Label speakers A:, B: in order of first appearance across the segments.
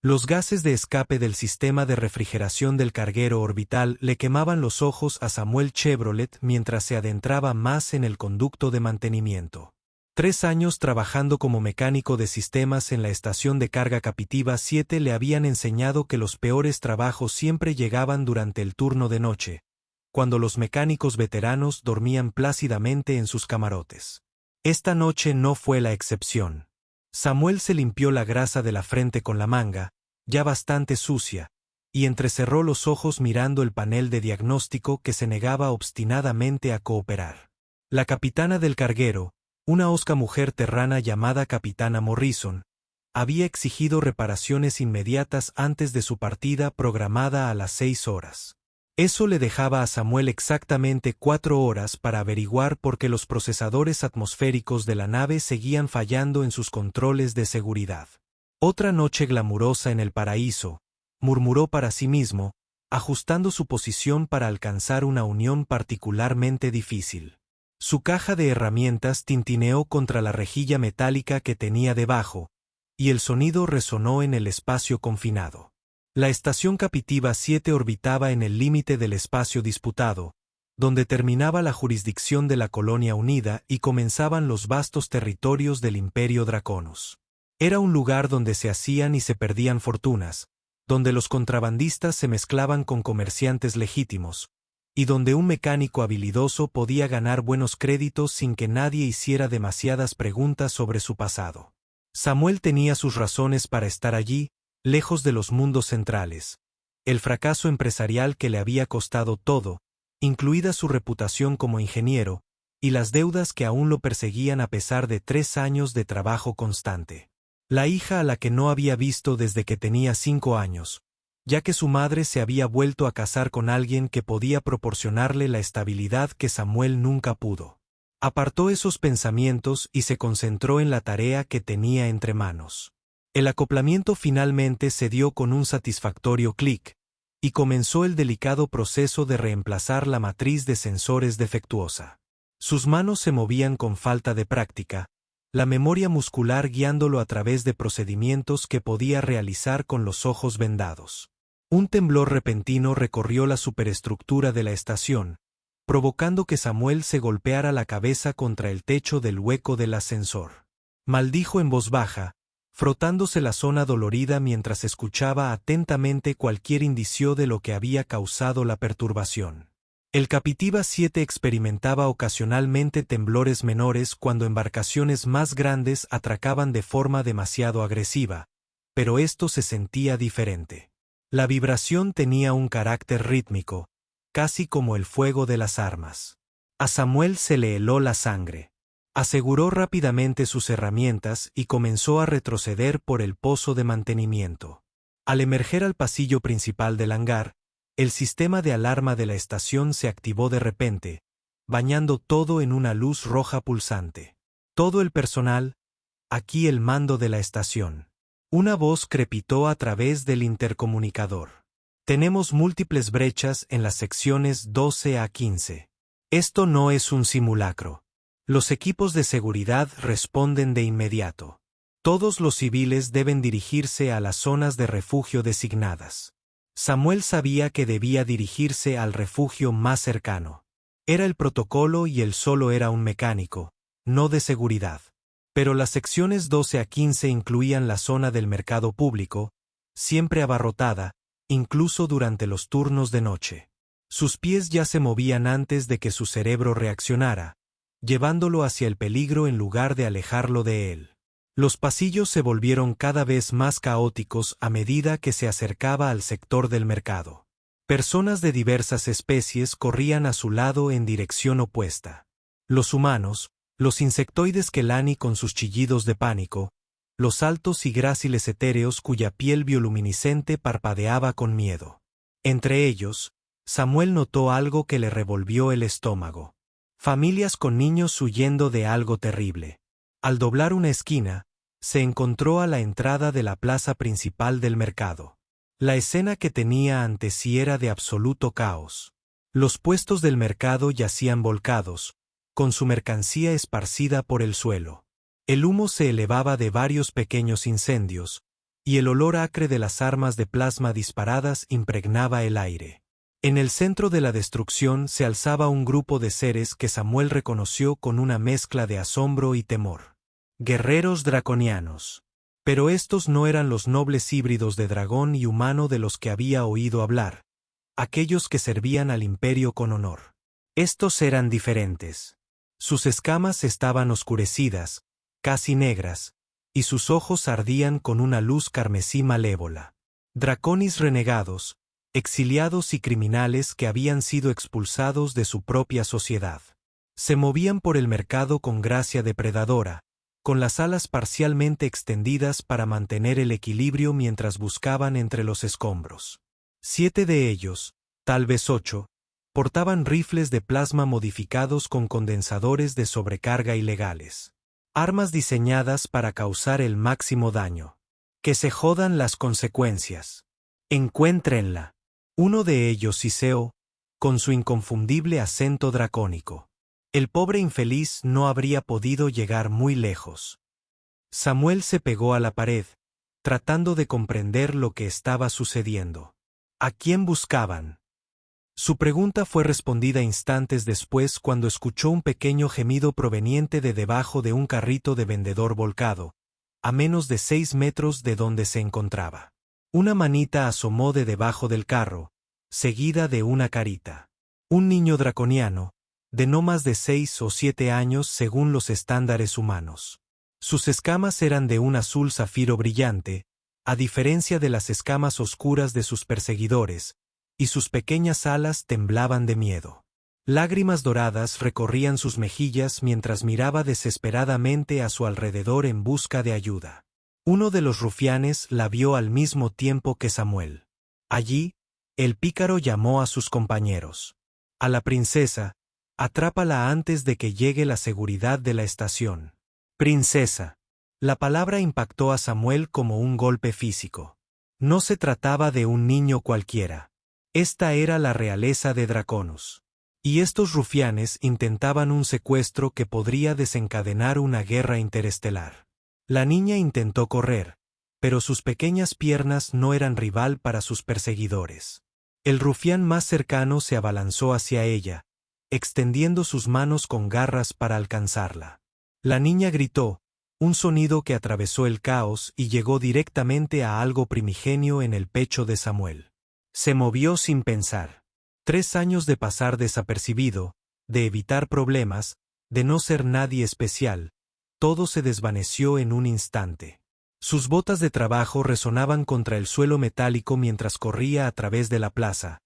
A: Los gases de escape del sistema de refrigeración del carguero orbital le quemaban los ojos a Samuel Chevrolet mientras se adentraba más en el conducto de mantenimiento. 3 años trabajando como mecánico de sistemas en la estación de carga Captiva 7 le habían enseñado que los peores trabajos siempre llegaban durante el turno de noche, cuando los mecánicos veteranos dormían plácidamente en sus camarotes. Esta noche no fue la excepción. Samuel se limpió la grasa de la frente con la manga, ya bastante sucia, y entrecerró los ojos mirando el panel de diagnóstico que se negaba obstinadamente a cooperar. La capitana del carguero, una hosca mujer terrana llamada Capitana Morrison, había exigido reparaciones inmediatas antes de su partida programada a las 6 horas. Eso le dejaba a Samuel exactamente 4 horas para averiguar por qué los procesadores atmosféricos de la nave seguían fallando en sus controles de seguridad. Otra noche glamurosa en el paraíso, murmuró para sí mismo, ajustando su posición para alcanzar una unión particularmente difícil. Su caja de herramientas tintineó contra la rejilla metálica que tenía debajo, y el sonido resonó en el espacio confinado. La estación Captiva 7 orbitaba en el límite del espacio disputado, donde terminaba la jurisdicción de la Colonia Unida y comenzaban los vastos territorios del Imperio Draconos. Era un lugar donde se hacían y se perdían fortunas, donde los contrabandistas se mezclaban con comerciantes legítimos, y donde un mecánico habilidoso podía ganar buenos créditos sin que nadie hiciera demasiadas preguntas sobre su pasado. Samuel tenía sus razones para estar allí, lejos de los mundos centrales. El fracaso empresarial que le había costado todo, incluida su reputación como ingeniero, y las deudas que aún lo perseguían a pesar de 3 años de trabajo constante. La hija a la que no había visto desde que tenía 5 años, ya que su madre se había vuelto a casar con alguien que podía proporcionarle la estabilidad que Samuel nunca pudo. Apartó esos pensamientos y se concentró en la tarea que tenía entre manos. El acoplamiento finalmente se dio con un satisfactorio clic, y comenzó el delicado proceso de reemplazar la matriz de sensores defectuosa. Sus manos se movían con falta de práctica, la memoria muscular guiándolo a través de procedimientos que podía realizar con los ojos vendados. Un temblor repentino recorrió la superestructura de la estación, provocando que Samuel se golpeara la cabeza contra el techo del hueco del ascensor. Maldijo en voz baja, frotándose la zona dolorida mientras escuchaba atentamente cualquier indicio de lo que había causado la perturbación. El Captiva 7 experimentaba ocasionalmente temblores menores cuando embarcaciones más grandes atracaban de forma demasiado agresiva, pero esto se sentía diferente. La vibración tenía un carácter rítmico, casi como el fuego de las armas. A Samuel se le heló la sangre. Aseguró rápidamente sus herramientas y comenzó a retroceder por el pozo de mantenimiento. Al emerger al pasillo principal del hangar, el sistema de alarma de la estación se activó de repente, bañando todo en una luz roja pulsante. Todo el personal, aquí el mando de la estación. Una voz crepitó a través del intercomunicador. Tenemos múltiples brechas en las secciones 12 a 15. Esto no es un simulacro. Los equipos de seguridad responden de inmediato. Todos los civiles deben dirigirse a las zonas de refugio designadas. Samuel sabía que debía dirigirse al refugio más cercano. Era el protocolo y él solo era un mecánico, no de seguridad. Pero las secciones 12 a 15 incluían la zona del mercado público, siempre abarrotada, incluso durante los turnos de noche. Sus pies ya se movían antes de que su cerebro reaccionara, llevándolo hacia el peligro en lugar de alejarlo de él. Los pasillos se volvieron cada vez más caóticos a medida que se acercaba al sector del mercado. Personas de diversas especies corrían a su lado en dirección opuesta. Los humanos, los insectoides Kelani con sus chillidos de pánico, los altos y gráciles etéreos cuya piel bioluminiscente parpadeaba con miedo. Entre ellos, Samuel notó algo que le revolvió el estómago. Familias con niños huyendo de algo terrible. Al doblar una esquina, se encontró a la entrada de la plaza principal del mercado. La escena que tenía ante sí era de absoluto caos. Los puestos del mercado yacían volcados, con su mercancía esparcida por el suelo. El humo se elevaba de varios pequeños incendios, y el olor acre de las armas de plasma disparadas impregnaba el aire. En el centro de la destrucción se alzaba un grupo de seres que Samuel reconoció con una mezcla de asombro y temor. Guerreros draconianos. Pero estos no eran los nobles híbridos de dragón y humano de los que había oído hablar, aquellos que servían al imperio con honor. Estos eran diferentes. Sus escamas estaban oscurecidas, casi negras, y sus ojos ardían con una luz carmesí malévola. Draconis renegados, exiliados y criminales que habían sido expulsados de su propia sociedad. Se movían por el mercado con gracia depredadora, con las alas parcialmente extendidas para mantener el equilibrio mientras buscaban entre los escombros. 7 de ellos, tal vez 8, portaban rifles de plasma modificados con condensadores de sobrecarga ilegales. Armas diseñadas para causar el máximo daño. Que se jodan las consecuencias. Encuéntrenla. Uno de ellos siseó, con su inconfundible acento dracónico. El pobre infeliz no habría podido llegar muy lejos. Samuel se pegó a la pared, tratando de comprender lo que estaba sucediendo. ¿A quién buscaban? Su pregunta fue respondida instantes después cuando escuchó un pequeño gemido proveniente de debajo de un carrito de vendedor volcado, a menos de 6 metros de donde se encontraba. Una manita asomó de debajo del carro, seguida de una carita. Un niño draconiano, de no más de 6 o 7 años según los estándares humanos. Sus escamas eran de un azul zafiro brillante, a diferencia de las escamas oscuras de sus perseguidores, y sus pequeñas alas temblaban de miedo. Lágrimas doradas recorrían sus mejillas mientras miraba desesperadamente a su alrededor en busca de ayuda. Uno de los rufianes la vio al mismo tiempo que Samuel. Allí, el pícaro llamó a sus compañeros. A la princesa, atrápala antes de que llegue la seguridad de la estación. Princesa. La palabra impactó a Samuel como un golpe físico. No se trataba de un niño cualquiera. Esta era la realeza de Draconus. Y estos rufianes intentaban un secuestro que podría desencadenar una guerra interestelar. La niña intentó correr, pero sus pequeñas piernas no eran rival para sus perseguidores. El rufián más cercano se abalanzó hacia ella, extendiendo sus manos con garras para alcanzarla. La niña gritó, un sonido que atravesó el caos y llegó directamente a algo primigenio en el pecho de Samuel. Se movió sin pensar. 3 años de pasar desapercibido, de evitar problemas, de no ser nadie especial, todo se desvaneció en un instante. Sus botas de trabajo resonaban contra el suelo metálico mientras corría a través de la plaza,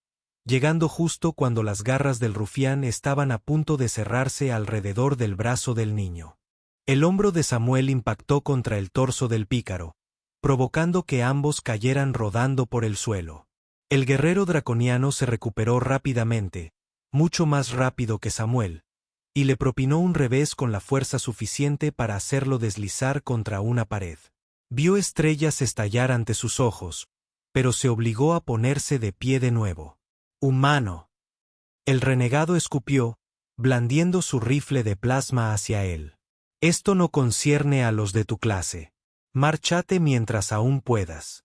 A: llegando justo cuando las garras del rufián estaban a punto de cerrarse alrededor del brazo del niño. El hombro de Samuel impactó contra el torso del pícaro, provocando que ambos cayeran rodando por el suelo. El guerrero draconiano se recuperó rápidamente, mucho más rápido que Samuel, y le propinó un revés con la fuerza suficiente para hacerlo deslizar contra una pared. Vio estrellas estallar ante sus ojos, pero se obligó a ponerse de pie de nuevo. Humano. El renegado escupió, blandiendo su rifle de plasma hacia él. Esto no concierne a los de tu clase. Márchate mientras aún puedas.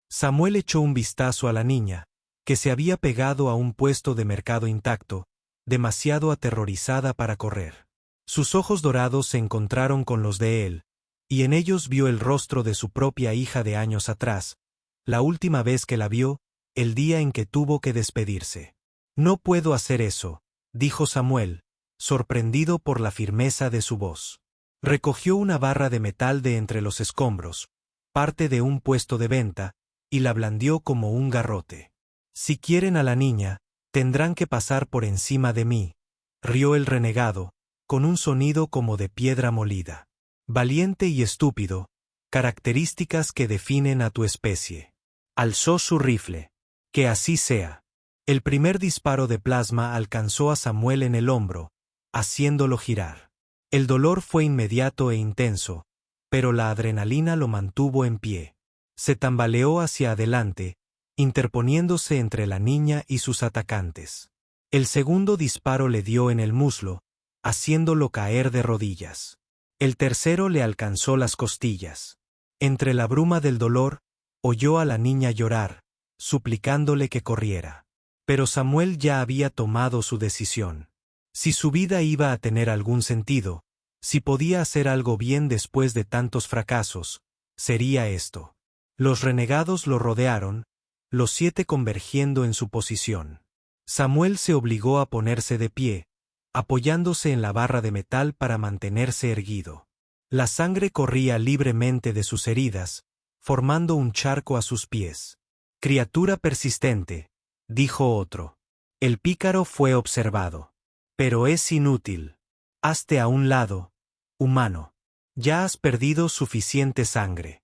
A: Samuel echó un vistazo a la niña, que se había pegado a un puesto de mercado intacto, demasiado aterrorizada para correr. Sus ojos dorados se encontraron con los de él, y en ellos vio el rostro de su propia hija de años atrás, la última vez que la vio, el día en que tuvo que despedirse. No puedo hacer eso, dijo Samuel, sorprendido por la firmeza de su voz. Recogió una barra de metal de entre los escombros, parte de un puesto de venta, y la blandió como un garrote. Si quieren a la niña, tendrán que pasar por encima de mí, rió el renegado, con un sonido como de piedra molida. Valiente y estúpido, características que definen a tu especie. Alzó su rifle. Que así sea. El primer disparo de plasma alcanzó a Samuel en el hombro, haciéndolo girar. El dolor fue inmediato e intenso, pero la adrenalina lo mantuvo en pie. Se tambaleó hacia adelante, interponiéndose entre la niña y sus atacantes. El segundo disparo le dio en el muslo, haciéndolo caer de rodillas. El tercero le alcanzó las costillas. Entre la bruma del dolor, oyó a la niña llorar, suplicándole que corriera. Pero Samuel ya había tomado su decisión. Si su vida iba a tener algún sentido, si podía hacer algo bien después de tantos fracasos, sería esto. Los renegados lo rodearon, los 7 convergiendo en su posición. Samuel se obligó a ponerse de pie, apoyándose en la barra de metal para mantenerse erguido. La sangre corría libremente de sus heridas, formando un charco a sus pies. «Criatura persistente», dijo otro. El pícaro fue observado. «Pero es inútil. Hazte a un lado, humano. Ya has perdido suficiente sangre».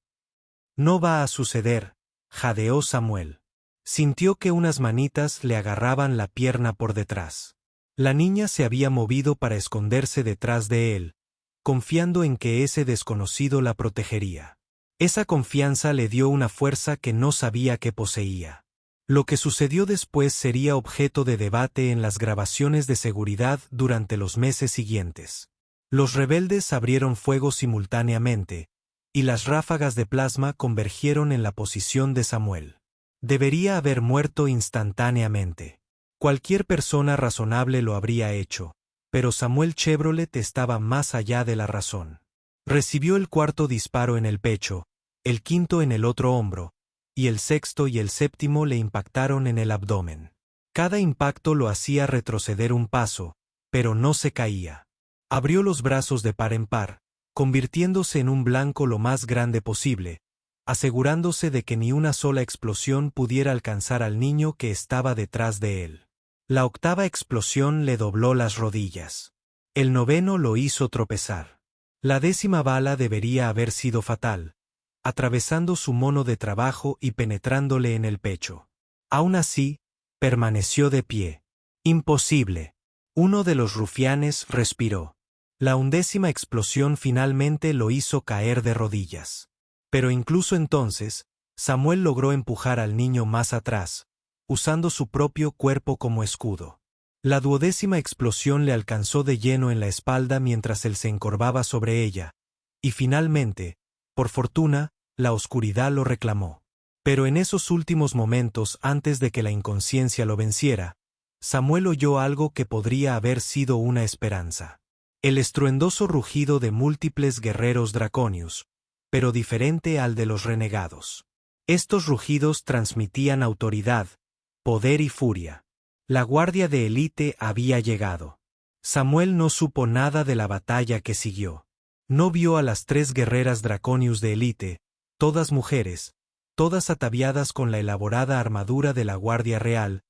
A: «No va a suceder», jadeó Samuel. Sintió que unas manitas le agarraban la pierna por detrás. La niña se había movido para esconderse detrás de él, confiando en que ese desconocido la protegería. Esa confianza le dio una fuerza que no sabía que poseía. Lo que sucedió después sería objeto de debate en las grabaciones de seguridad durante los meses siguientes. Los rebeldes abrieron fuego simultáneamente, y las ráfagas de plasma convergieron en la posición de Samuel. Debería haber muerto instantáneamente. Cualquier persona razonable lo habría hecho, pero Samuel Chevrolet estaba más allá de la razón. Recibió el 4.º disparo en el pecho, el 5.º en el otro hombro, y el 6.º y el 7.º le impactaron en el abdomen. Cada impacto lo hacía retroceder un paso, pero no se caía. Abrió los brazos de par en par, convirtiéndose en un blanco lo más grande posible, asegurándose de que ni una sola explosión pudiera alcanzar al niño que estaba detrás de él. La 8ª explosión le dobló las rodillas. El 9.º lo hizo tropezar. La 10ª bala debería haber sido fatal, atravesando su mono de trabajo y penetrándole en el pecho. Aún así, permaneció de pie. Imposible. Uno de los rufianes respiró. La 11ª explosión finalmente lo hizo caer de rodillas. Pero incluso entonces, Samuel logró empujar al niño más atrás, usando su propio cuerpo como escudo. La 12ª explosión le alcanzó de lleno en la espalda mientras él se encorvaba sobre ella, y finalmente, por fortuna, la oscuridad lo reclamó. Pero en esos últimos momentos antes de que la inconsciencia lo venciera, Samuel oyó algo que podría haber sido una esperanza. El estruendoso rugido de múltiples guerreros draconios, pero diferente al de los renegados. Estos rugidos transmitían autoridad, poder y furia. La guardia de élite había llegado. Samuel no supo nada de la batalla que siguió. No vio a las 3 guerreras draconius de élite, todas mujeres, todas ataviadas con la elaborada armadura de la Guardia Real,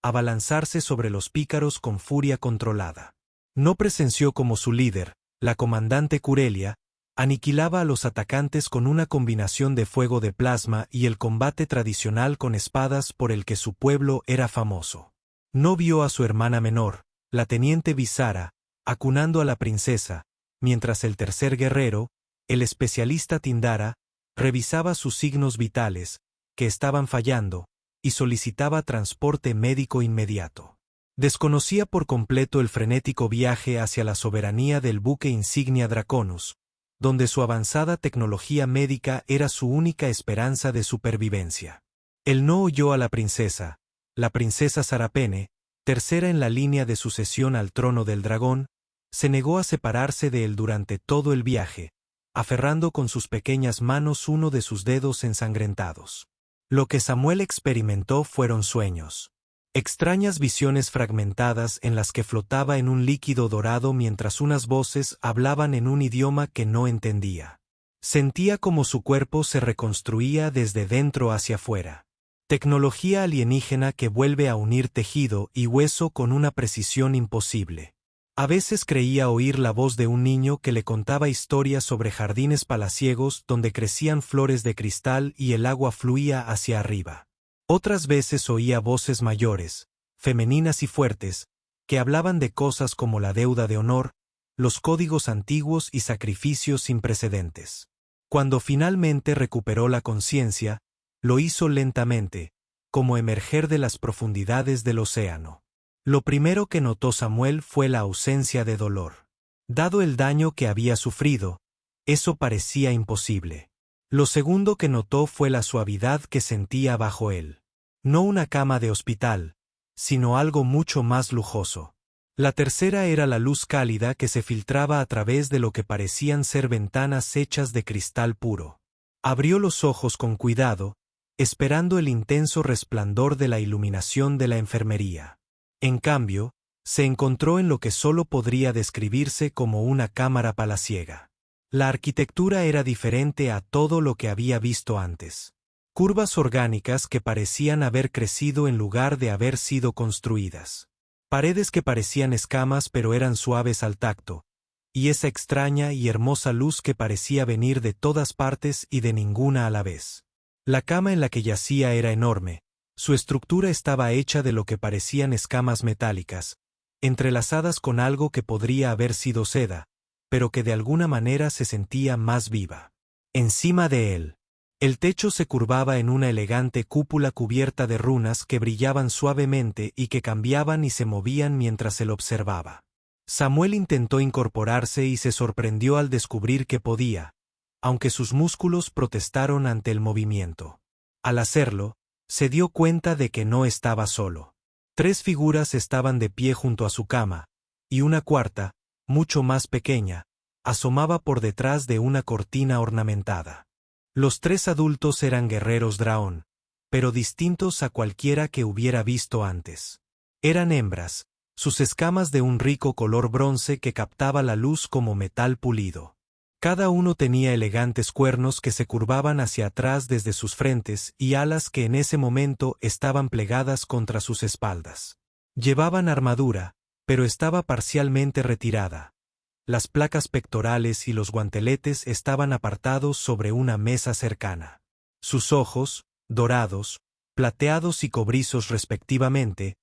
A: abalanzarse sobre los pícaros con furia controlada. No presenció cómo su líder, la comandante Curelia, aniquilaba a los atacantes con una combinación de fuego de plasma y el combate tradicional con espadas por el que su pueblo era famoso. No vio a su hermana menor, la teniente Visara, acunando a la princesa, mientras el tercer guerrero, el especialista Tindara, revisaba sus signos vitales, que estaban fallando, y solicitaba transporte médico inmediato. Desconocía por completo el frenético viaje hacia la soberanía del buque insignia Draconus, donde su avanzada tecnología médica era su única esperanza de supervivencia. Él no oyó a la princesa Sarapene, tercera en la línea de sucesión al trono del dragón, se negó a separarse de él durante todo el viaje, aferrando con sus pequeñas manos uno de sus dedos ensangrentados. Lo que Samuel experimentó fueron sueños. Extrañas visiones fragmentadas en las que flotaba en un líquido dorado mientras unas voces hablaban en un idioma que no entendía. Sentía como su cuerpo se reconstruía desde dentro hacia afuera. Tecnología alienígena que vuelve a unir tejido y hueso con una precisión imposible. A veces creía oír la voz de un niño que le contaba historias sobre jardines palaciegos donde crecían flores de cristal y el agua fluía hacia arriba. Otras veces oía voces mayores, femeninas y fuertes, que hablaban de cosas como la deuda de honor, los códigos antiguos y sacrificios sin precedentes. Cuando finalmente recuperó la conciencia, lo hizo lentamente, como emerger de las profundidades del océano. Lo primero que notó Samuel fue la ausencia de dolor. Dado el daño que había sufrido, eso parecía imposible. Lo segundo que notó fue la suavidad que sentía bajo él. No una cama de hospital, sino algo mucho más lujoso. La tercera era la luz cálida que se filtraba a través de lo que parecían ser ventanas hechas de cristal puro. Abrió los ojos con cuidado, esperando el intenso resplandor de la iluminación de la enfermería. En cambio, se encontró en lo que solo podría describirse como una cámara palaciega. La arquitectura era diferente a todo lo que había visto antes. Curvas orgánicas que parecían haber crecido en lugar de haber sido construidas. Paredes que parecían escamas pero eran suaves al tacto, y esa extraña y hermosa luz que parecía venir de todas partes y de ninguna a la vez. La cama en la que yacía era enorme, su estructura estaba hecha de lo que parecían escamas metálicas, entrelazadas con algo que podría haber sido seda, pero que de alguna manera se sentía más viva. Encima de él, el techo se curvaba en una elegante cúpula cubierta de runas que brillaban suavemente y que cambiaban y se movían mientras él observaba. Samuel intentó incorporarse y se sorprendió al descubrir que podía, aunque sus músculos protestaron ante el movimiento. Al hacerlo, se dio cuenta de que no estaba solo. 3 figuras estaban de pie junto a su cama, y una cuarta, mucho más pequeña, asomaba por detrás de una cortina ornamentada. Los 3 adultos eran guerreros dragón, pero distintos a cualquiera que hubiera visto antes. Eran hembras, sus escamas de un rico color bronce que captaba la luz como metal pulido. Cada uno tenía elegantes cuernos que se curvaban hacia atrás desde sus frentes y alas que en ese momento estaban plegadas contra sus espaldas. Llevaban armadura, pero estaba parcialmente retirada. Las placas pectorales y los guanteletes estaban apartados sobre una mesa cercana. Sus ojos, dorados, plateados y cobrizos respectivamente,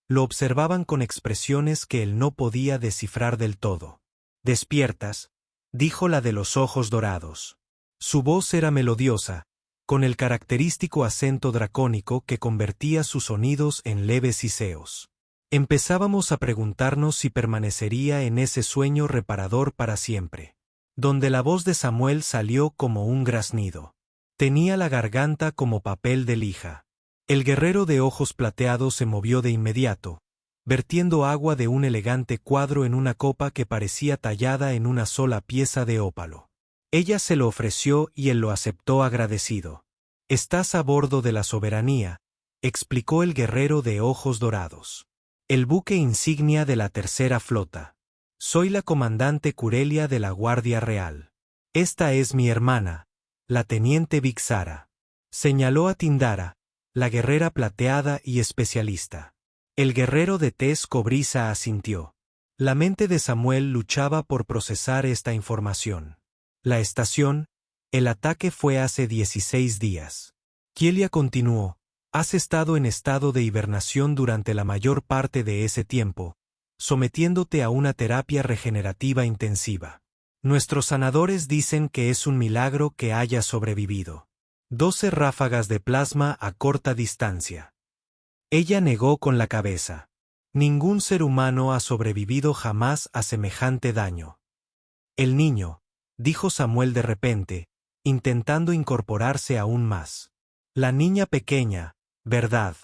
A: lo observaban con expresiones que él no podía descifrar del todo. «Despiertas», dijo la de los ojos dorados. Su voz era melodiosa, con el característico acento dracónico que convertía sus sonidos en leves siseos. Empezábamos a preguntarnos si permanecería en ese sueño reparador para siempre, donde la voz de Samuel salió como un graznido. Tenía la garganta como papel de lija. El guerrero de ojos plateados se movió de inmediato, vertiendo agua de un elegante cuadro en una copa que parecía tallada en una sola pieza de ópalo. Ella se lo ofreció y él lo aceptó agradecido. «Estás a bordo de la Soberanía», explicó el guerrero de ojos dorados. «El buque insignia de la tercera flota. Soy la comandante Curelia de la Guardia Real. Esta es mi hermana, la teniente Vixara». Señaló a Tindara, la guerrera plateada y especialista. El guerrero de tez cobriza asintió. La mente de Samuel luchaba por procesar esta información. La estación, el ataque fue hace 16 días. Kielia continuó. «Has estado en estado de hibernación durante la mayor parte de ese tiempo, sometiéndote a una terapia regenerativa intensiva. Nuestros sanadores dicen que es un milagro que hayas sobrevivido. 12 ráfagas de plasma a corta distancia». Ella negó con la cabeza. «Ningún ser humano ha sobrevivido jamás a semejante daño». «El niño», dijo Samuel de repente, intentando incorporarse aún más. «La niña pequeña, ¿verdad?».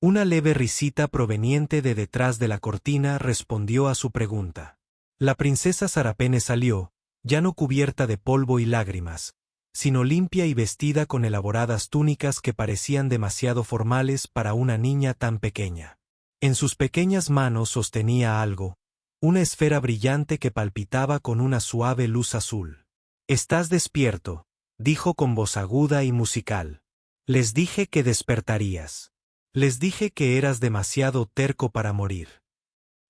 A: Una leve risita proveniente de detrás de la cortina respondió a su pregunta. La princesa Sarapene salió, ya no cubierta de polvo y lágrimas, sino limpia y vestida con elaboradas túnicas que parecían demasiado formales para una niña tan pequeña. En sus pequeñas manos sostenía algo, una esfera brillante que palpitaba con una suave luz azul. «Estás despierto», dijo con voz aguda y musical. «Les dije que despertarías. Les dije que eras demasiado terco para morir».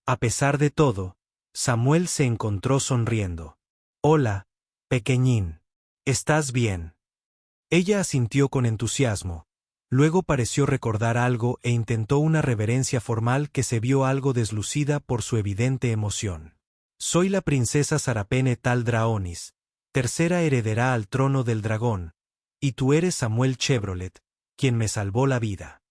A: A pesar de todo, Samuel se encontró sonriendo. «Hola, pequeñín. ¿Estás bien?». Ella asintió con entusiasmo. Luego pareció recordar algo e intentó una reverencia formal que se vio algo deslucida por su evidente emoción. «Soy la princesa Sarapene Tal Draonis, tercera heredera al trono del dragón, y tú eres Samuel Chevrolet, quien me salvó la vida».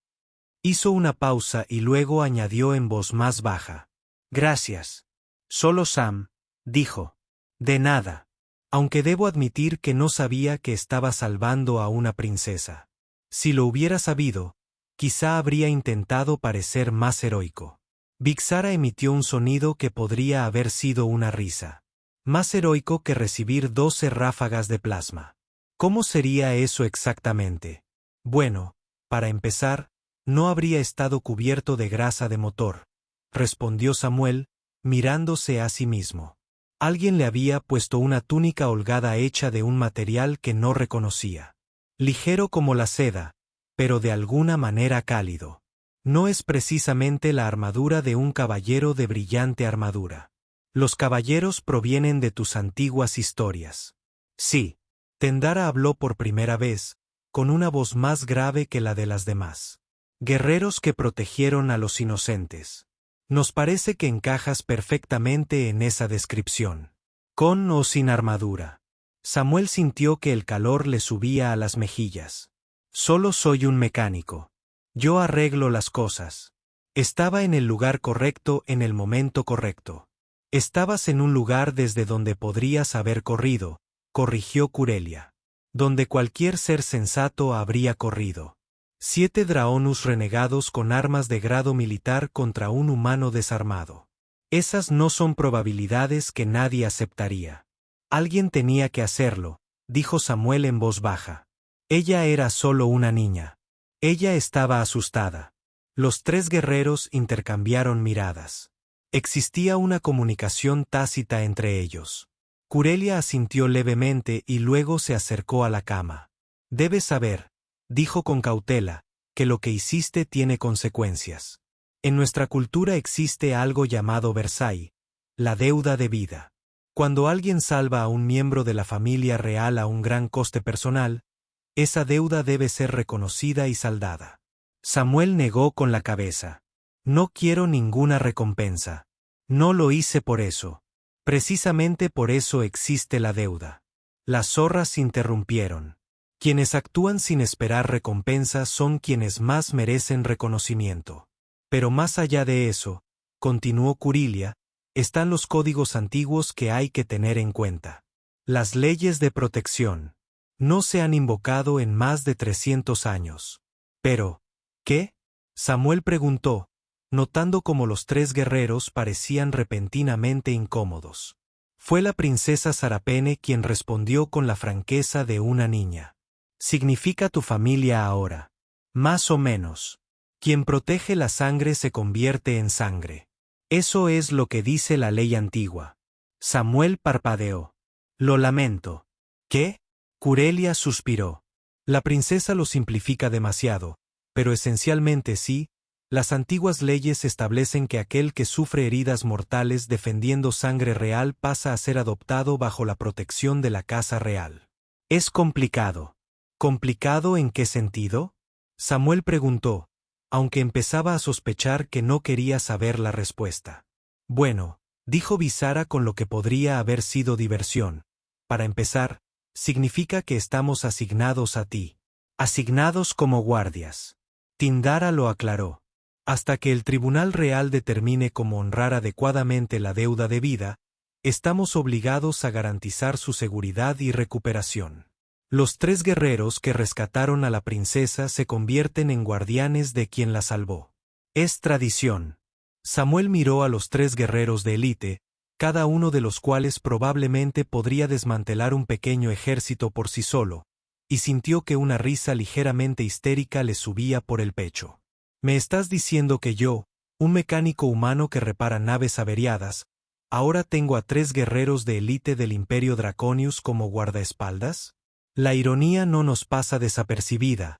A: Hizo una pausa y luego añadió en voz más baja. «Gracias. Solo Sam», dijo. «De nada». Aunque debo admitir que no sabía que estaba salvando a una princesa. Si lo hubiera sabido, quizá habría intentado parecer más heroico. Vixara emitió un sonido que podría haber sido una risa. Más heroico que recibir 12 ráfagas de plasma. ¿Cómo sería eso exactamente? Bueno, para empezar, no habría estado cubierto de grasa de motor, respondió Samuel, mirándose a sí mismo. Alguien le había puesto una túnica holgada hecha de un material que no reconocía. Ligero como la seda, pero de alguna manera cálido. No es precisamente la armadura de un caballero de brillante armadura. Los caballeros provienen de tus antiguas historias. Sí. Tendara habló por primera vez, con una voz más grave que la de las demás. Guerreros que protegieron a los inocentes. Nos parece que encajas perfectamente en esa descripción. Con o sin armadura. Samuel sintió que el calor le subía a las mejillas. Solo soy un mecánico. Yo arreglo las cosas. Estaba en el lugar correcto en el momento correcto. Estabas en un lugar desde donde podrías haber corrido, corrigió Curelia. Donde cualquier ser sensato habría corrido. 7 draonus renegados con armas de grado militar contra un humano desarmado. Esas no son probabilidades que nadie aceptaría. Alguien tenía que hacerlo, dijo Samuel en voz baja. Ella era solo una niña. Ella estaba asustada. Los 3 guerreros intercambiaron miradas. Existía una comunicación tácita entre ellos. Curelia asintió levemente y luego se acercó a la cama. Debes saber, dijo con cautela, que lo que hiciste tiene consecuencias. En nuestra cultura existe algo llamado Versailles, la deuda de vida. Cuando alguien salva a un miembro de la familia real a un gran coste personal, esa deuda debe ser reconocida y saldada. Samuel negó con la cabeza. No quiero ninguna recompensa. No lo hice por eso. Precisamente por eso existe la deuda. Las zorras interrumpieron. Quienes actúan sin esperar recompensa son quienes más merecen reconocimiento. Pero más allá de eso, continuó Curilia, están los códigos antiguos que hay que tener en cuenta. Las leyes de protección. No se han invocado en más de 300 años. Pero, ¿qué? Samuel preguntó, notando cómo los 3 guerreros parecían repentinamente incómodos. Fue la princesa Sarapene quien respondió con la franqueza de una niña. Significa tu familia ahora. Más o menos. Quien protege la sangre se convierte en sangre. Eso es lo que dice la ley antigua. Samuel parpadeó. Lo lamento. ¿Qué? Curelia suspiró. La princesa lo simplifica demasiado, pero esencialmente sí. Las antiguas leyes establecen que aquel que sufre heridas mortales defendiendo sangre real pasa a ser adoptado bajo la protección de la casa real. Es complicado. ¿Complicado en qué sentido? Samuel preguntó, aunque empezaba a sospechar que no quería saber la respuesta. Bueno, dijo Vixara con lo que podría haber sido diversión. Para empezar, significa que estamos asignados a ti. Asignados como guardias. Tindara lo aclaró. Hasta que el Tribunal Real determine cómo honrar adecuadamente la deuda de vida, estamos obligados a garantizar su seguridad y recuperación. Los 3 guerreros que rescataron a la princesa se convierten en guardianes de quien la salvó. Es tradición. Samuel miró a los 3 guerreros de élite, cada uno de los cuales probablemente podría desmantelar un pequeño ejército por sí solo, y sintió que una risa ligeramente histérica le subía por el pecho. ¿Me estás diciendo que yo, un mecánico humano que repara naves averiadas, ahora tengo a 3 guerreros de élite del Imperio Draconius como guardaespaldas? La ironía no nos pasa desapercibida,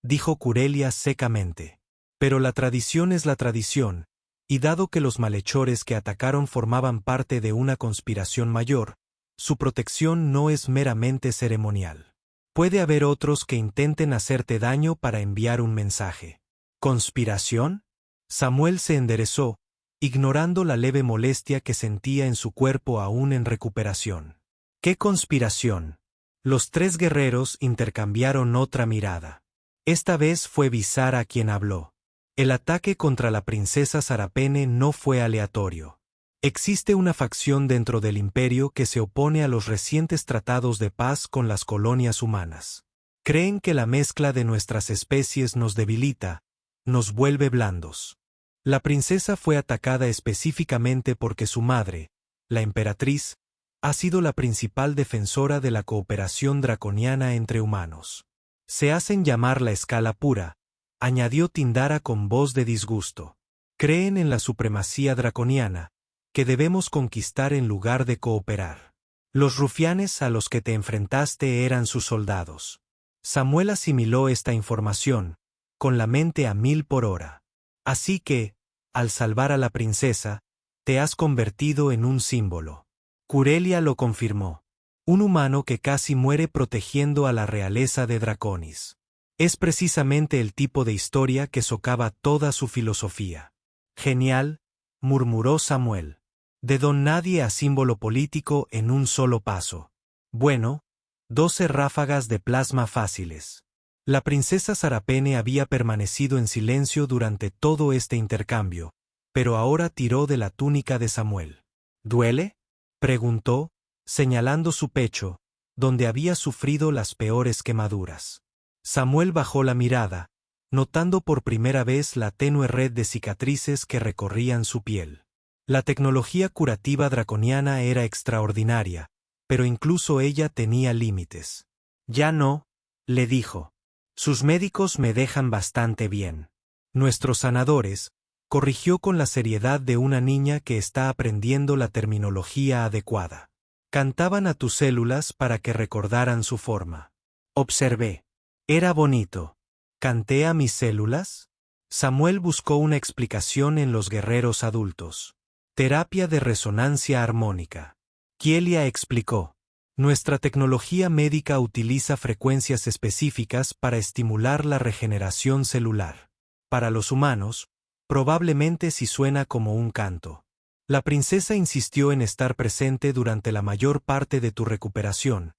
A: dijo Curelia secamente. Pero la tradición es la tradición, y dado que los malhechores que atacaron formaban parte de una conspiración mayor, su protección no es meramente ceremonial. Puede haber otros que intenten hacerte daño para enviar un mensaje. ¿Conspiración? Samuel se enderezó, ignorando la leve molestia que sentía en su cuerpo aún en recuperación. ¿Qué conspiración? Los 3 guerreros intercambiaron otra mirada. Esta vez fue Vixara quien habló. El ataque contra la princesa Sarapene no fue aleatorio. Existe una facción dentro del imperio que se opone a los recientes tratados de paz con las colonias humanas. Creen que la mezcla de nuestras especies nos debilita, nos vuelve blandos. La princesa fue atacada específicamente porque su madre, la emperatriz, ha sido la principal defensora de la cooperación draconiana entre humanos. Se hacen llamar la escala pura, añadió Tindara con voz de disgusto. Creen en la supremacía draconiana, que debemos conquistar en lugar de cooperar. Los rufianes a los que te enfrentaste eran sus soldados. Samuel asimiló esta información, con la mente a 1000 por hora. Así que, al salvar a la princesa, te has convertido en un símbolo. Curelia lo confirmó. Un humano que casi muere protegiendo a la realeza de Draconis. Es precisamente el tipo de historia que socava toda su filosofía. Genial, murmuró Samuel. De don nadie a símbolo político en un solo paso. Bueno, 12 ráfagas de plasma fáciles. La princesa Sarapene había permanecido en silencio durante todo este intercambio, pero ahora tiró de la túnica de Samuel. ¿Duele?, preguntó, señalando su pecho, donde había sufrido las peores quemaduras. Samuel bajó la mirada, notando por primera vez la tenue red de cicatrices que recorrían su piel. La tecnología curativa draconiana era extraordinaria, pero incluso ella tenía límites. Ya no, le dijo. Sus médicos me dejan bastante bien. Nuestros sanadores, corrigió con la seriedad de una niña que está aprendiendo la terminología adecuada. Cantaban a tus células para que recordaran su forma. Observé. Era bonito. ¿Canté a mis células? Samuel buscó una explicación en los guerreros adultos. Terapia de resonancia armónica. Kielia explicó. Nuestra tecnología médica utiliza frecuencias específicas para estimular la regeneración celular. Para los humanos, probablemente sí suena como un canto. La princesa insistió en estar presente durante la mayor parte de tu recuperación,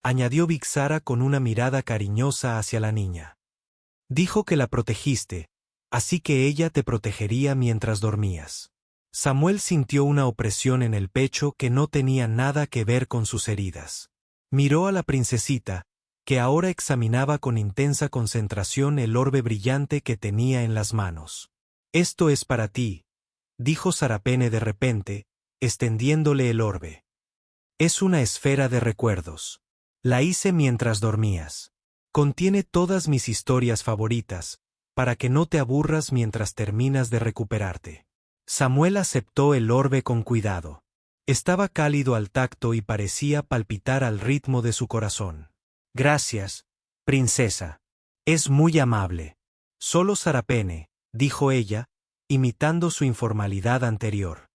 A: añadió Vixara con una mirada cariñosa hacia la niña. Dijo que la protegiste, así que ella te protegería mientras dormías. Samuel sintió una opresión en el pecho que no tenía nada que ver con sus heridas. Miró a la princesita, que ahora examinaba con intensa concentración el orbe brillante que tenía en las manos. Esto es para ti, dijo Sarapene de repente, extendiéndole el orbe. Es una esfera de recuerdos. La hice mientras dormías. Contiene todas mis historias favoritas, para que no te aburras mientras terminas de recuperarte. Samuel aceptó el orbe con cuidado. Estaba cálido al tacto y parecía palpitar al ritmo de su corazón. Gracias, princesa. Es muy amable. Solo Sarapene, dijo ella, imitando su informalidad anterior.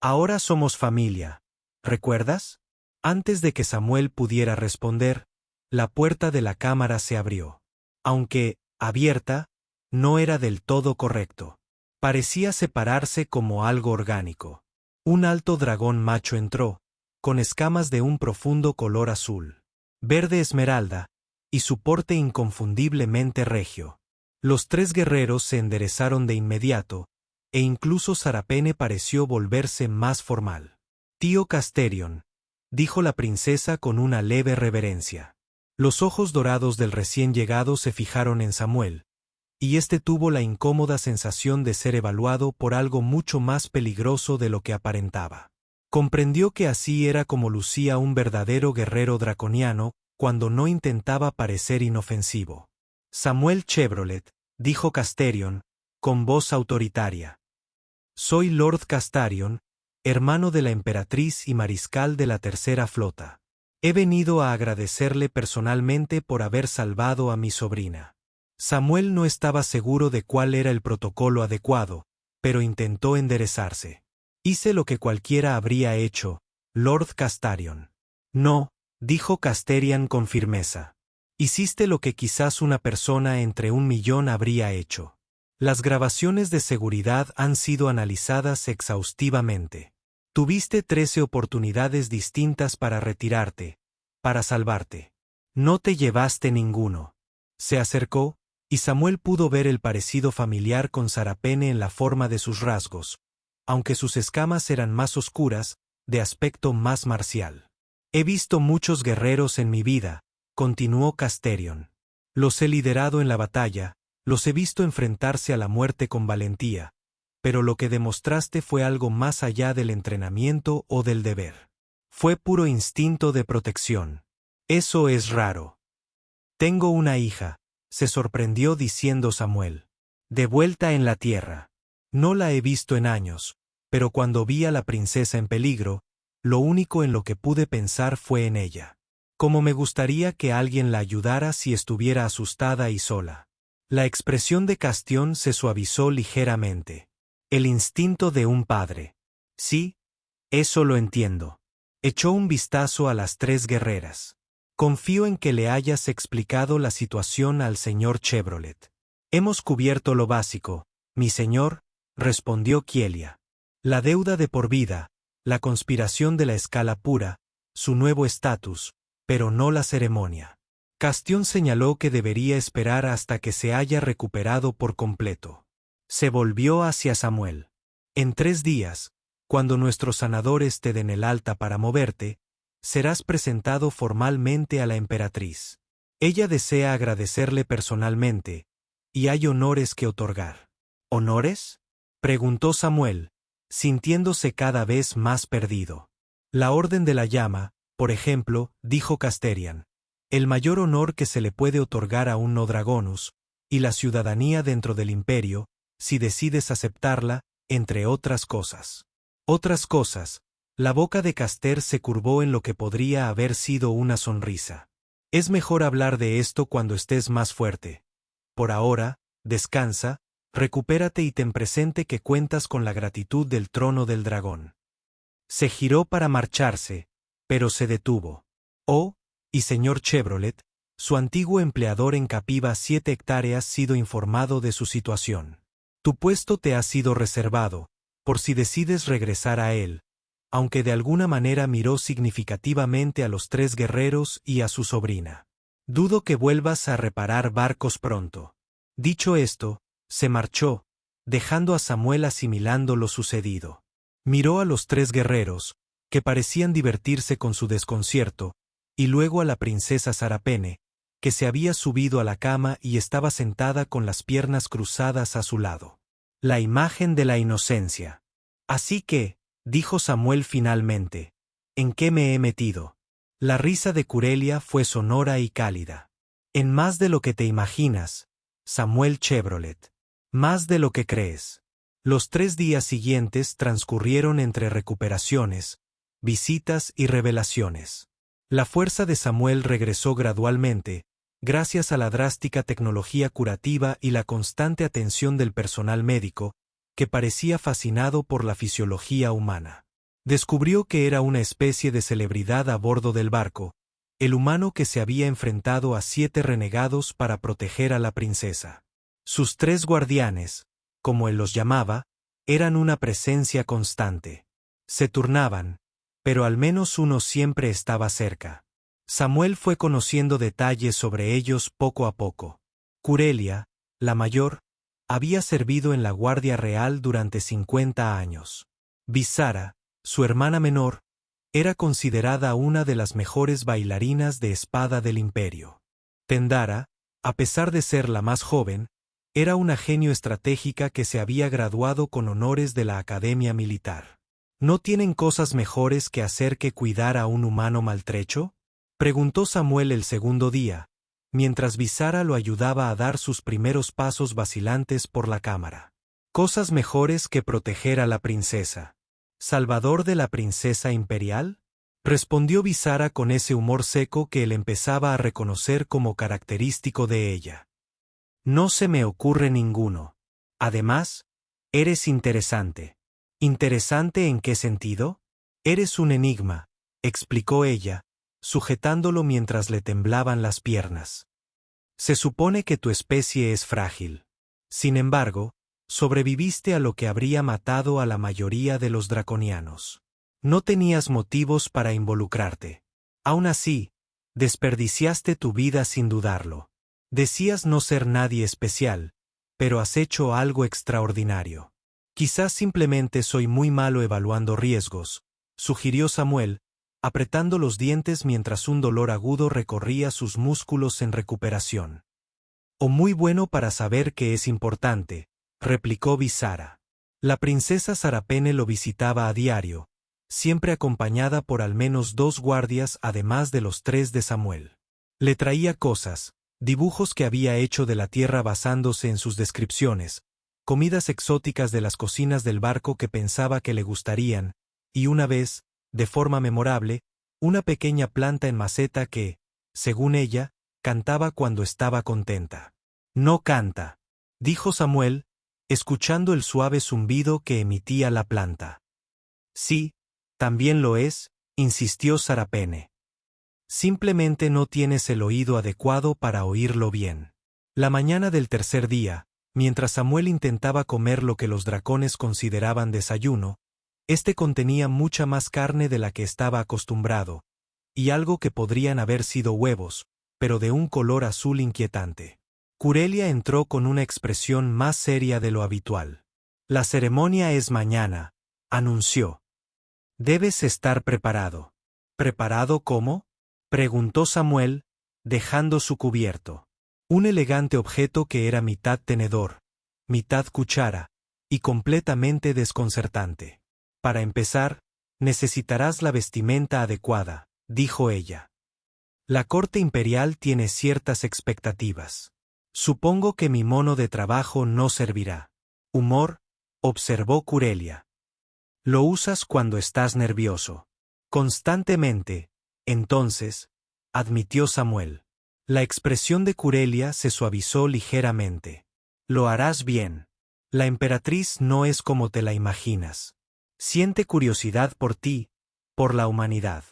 A: Ahora somos familia, ¿recuerdas? Antes de que Samuel pudiera responder, la puerta de la cámara se abrió. Aunque, abierta, no era del todo correcto. Parecía separarse como algo orgánico. Un alto dragón macho entró, con escamas de un profundo color azul, verde esmeralda, y su porte inconfundiblemente regio. Los 3 guerreros se enderezaron de inmediato, e incluso Sarapene pareció volverse más formal. Tío Casterion, dijo la princesa con una leve reverencia. Los ojos dorados del recién llegado se fijaron en Samuel, y éste tuvo la incómoda sensación de ser evaluado por algo mucho más peligroso de lo que aparentaba. Comprendió que así era como lucía un verdadero guerrero draconiano cuando no intentaba parecer inofensivo. Samuel Chevrolet, dijo Casterion, con voz autoritaria. Soy Lord Castarion, hermano de la emperatriz y mariscal de la Tercera Flota. He venido a agradecerle personalmente por haber salvado a mi sobrina. Samuel no estaba seguro de cuál era el protocolo adecuado, pero intentó enderezarse. Hice lo que cualquiera habría hecho, Lord Castarion. No, dijo Casterian con firmeza. Hiciste lo que quizás una persona entre 1.000.000 habría hecho. Las grabaciones de seguridad han sido analizadas exhaustivamente. Tuviste 13 oportunidades distintas para retirarte, para salvarte. No te llevaste ninguno. Se acercó, y Samuel pudo ver el parecido familiar con Sarapene en la forma de sus rasgos, aunque sus escamas eran más oscuras, de aspecto más marcial. He visto muchos guerreros en mi vida, continuó Casterion. Los he liderado en la batalla, los he visto enfrentarse a la muerte con valentía, pero lo que demostraste fue algo más allá del entrenamiento o del deber. Fue puro instinto de protección. Eso es raro. Tengo una hija, se sorprendió diciendo Samuel. De vuelta en la tierra. No la he visto en años, pero cuando vi a la princesa en peligro, lo único en lo que pude pensar fue en ella. Como me gustaría que alguien la ayudara si estuviera asustada y sola. La expresión de Castión se suavizó ligeramente. El instinto de un padre. Sí, eso lo entiendo. Echó un vistazo a las tres guerreras. Confío en que le hayas explicado la situación al señor Chevrolet. Hemos cubierto lo básico, mi señor, respondió Kielia. La deuda de por vida, la conspiración de la escala pura, su nuevo estatus, pero no la ceremonia. Castión señaló que debería esperar hasta que se haya recuperado por completo. Se volvió hacia Samuel. En 3 días, cuando nuestros sanadores te den el alta para moverte, serás presentado formalmente a la emperatriz. Ella desea agradecerle personalmente, y hay honores que otorgar. ¿Honores?, preguntó Samuel, sintiéndose cada vez más perdido. La Orden de la Llama, por ejemplo, dijo Casterian, el mayor honor que se le puede otorgar a un Nodragonus, y la ciudadanía dentro del imperio, si decides aceptarla, entre otras cosas. Otras cosas. La boca de Caster se curvó en lo que podría haber sido una sonrisa. Es mejor hablar de esto cuando estés más fuerte. Por ahora, descansa, recupérate y ten presente que cuentas con la gratitud del trono del dragón. Se giró para marcharse, pero se detuvo. Oh, y señor Chevrolet, su antiguo empleador en Capiva 7 hectáreas sido informado de su situación. Tu puesto te ha sido reservado, por si decides regresar a él, aunque de alguna manera miró significativamente a los 3 guerreros y a su sobrina. Dudo que vuelvas a reparar barcos pronto. Dicho esto, se marchó, dejando a Samuel asimilando lo sucedido. Miró a los 3 guerreros, que parecían divertirse con su desconcierto, y luego a la princesa Sarapene, que se había subido a la cama y estaba sentada con las piernas cruzadas a su lado. La imagen de la inocencia. Así que, dijo Samuel finalmente, ¿en qué me he metido? La risa de Curelia fue sonora y cálida. En más de lo que te imaginas, Samuel Chevrolet. Más de lo que crees. Los 3 días siguientes transcurrieron entre recuperaciones, visitas y revelaciones. La fuerza de Samuel regresó gradualmente, gracias a la drástica tecnología curativa y la constante atención del personal médico, que parecía fascinado por la fisiología humana. Descubrió que era una especie de celebridad a bordo del barco, el humano que se había enfrentado a 7 renegados para proteger a la princesa. Sus 3 guardianes, como él los llamaba, eran una presencia constante. Se turnaban, pero al menos uno siempre estaba cerca. Samuel fue conociendo detalles sobre ellos poco a poco. Curelia, la mayor, había servido en la Guardia Real durante 50 años. Visara, su hermana menor, era considerada una de las mejores bailarinas de espada del imperio. Tendara, a pesar de ser la más joven, era una genio estratégica que se había graduado con honores de la Academia Militar. ¿No tienen cosas mejores que hacer que cuidar a un humano maltrecho?, preguntó Samuel el segundo día, mientras Visara lo ayudaba a dar sus primeros pasos vacilantes por la cámara. ¿Cosas mejores que proteger a la princesa? ¿Salvador de la princesa imperial?, respondió Visara con ese humor seco que él empezaba a reconocer como característico de ella. No se me ocurre ninguno. Además, eres interesante. ¿Interesante en qué sentido? Eres un enigma, explicó ella, sujetándolo mientras le temblaban las piernas. Se supone que tu especie es frágil. Sin embargo, sobreviviste a lo que habría matado a la mayoría de los draconianos. No tenías motivos para involucrarte. Aún así, desperdiciaste tu vida sin dudarlo. Decías no ser nadie especial, pero has hecho algo extraordinario. Quizás simplemente soy muy malo evaluando riesgos, sugirió Samuel, apretando los dientes mientras un dolor agudo recorría sus músculos en recuperación. O muy bueno para saber que es importante, replicó Visara. La princesa Sarapene lo visitaba a diario, siempre acompañada por al menos 2 guardias además de los 3 de Samuel. Le traía cosas, dibujos que había hecho de la tierra basándose en sus descripciones, comidas exóticas de las cocinas del barco que pensaba que le gustarían, y una vez, de forma memorable, una pequeña planta en maceta que, según ella, cantaba cuando estaba contenta. No canta, dijo Samuel, escuchando el suave zumbido que emitía la planta. Sí, también lo es, insistió Sarapene. Simplemente no tienes el oído adecuado para oírlo bien. La mañana del tercer día, mientras Samuel intentaba comer lo que los dracones consideraban desayuno, este contenía mucha más carne de la que estaba acostumbrado, y algo que podrían haber sido huevos, pero de un color azul inquietante. Curelia entró con una expresión más seria de lo habitual. La ceremonia es mañana, anunció. Debes estar preparado. ¿Preparado cómo? Preguntó Samuel, dejando su cubierto. Un elegante objeto que era mitad tenedor, mitad cuchara, y completamente desconcertante. Para empezar, necesitarás la vestimenta adecuada, dijo ella. La corte imperial tiene ciertas expectativas. Supongo que mi mono de trabajo no servirá. Humor, observó Curelia. Lo usas cuando estás nervioso. Constantemente, entonces, admitió Samuel. La expresión de Curelia se suavizó ligeramente. Lo harás bien. La emperatriz no es como te la imaginas. Siente curiosidad por ti, por la humanidad.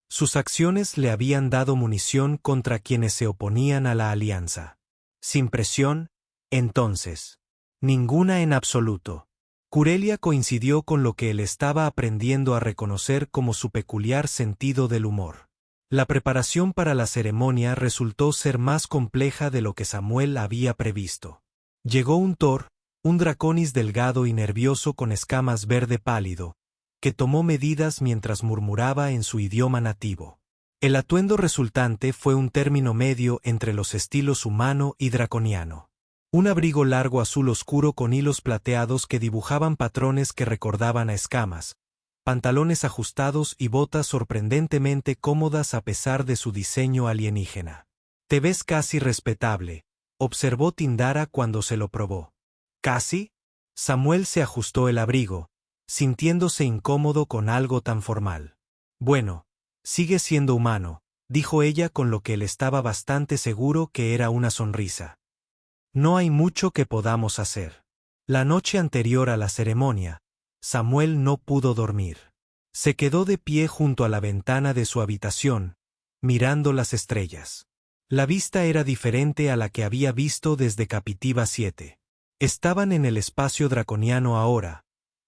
A: Sus acciones le habían dado munición contra quienes se oponían a la alianza. Sin presión, entonces. Ninguna en absoluto. Curelia coincidió con lo que él estaba aprendiendo a reconocer como su peculiar sentido del humor. La preparación para la ceremonia resultó ser más compleja de lo que Samuel había previsto. Llegó un Thor, un draconis delgado y nervioso con escamas verde pálido, que tomó medidas mientras murmuraba en su idioma nativo. El atuendo resultante fue un término medio entre los estilos humano y draconiano. Un abrigo largo azul oscuro con hilos plateados que dibujaban patrones que recordaban a escamas, pantalones ajustados y botas sorprendentemente cómodas a pesar de su diseño alienígena. Te ves casi respetable, observó Tindara cuando se lo probó. ¿Casi? Samuel se ajustó el abrigo, sintiéndose incómodo con algo tan formal. Bueno, sigue siendo humano, dijo ella con lo que él estaba bastante seguro que era una sonrisa. No hay mucho que podamos hacer. La noche anterior a la ceremonia, Samuel no pudo dormir. Se quedó de pie junto a la ventana de su habitación, mirando las estrellas. La vista era diferente a la que había visto desde Captiva 7. Estaban en el espacio draconiano ahora,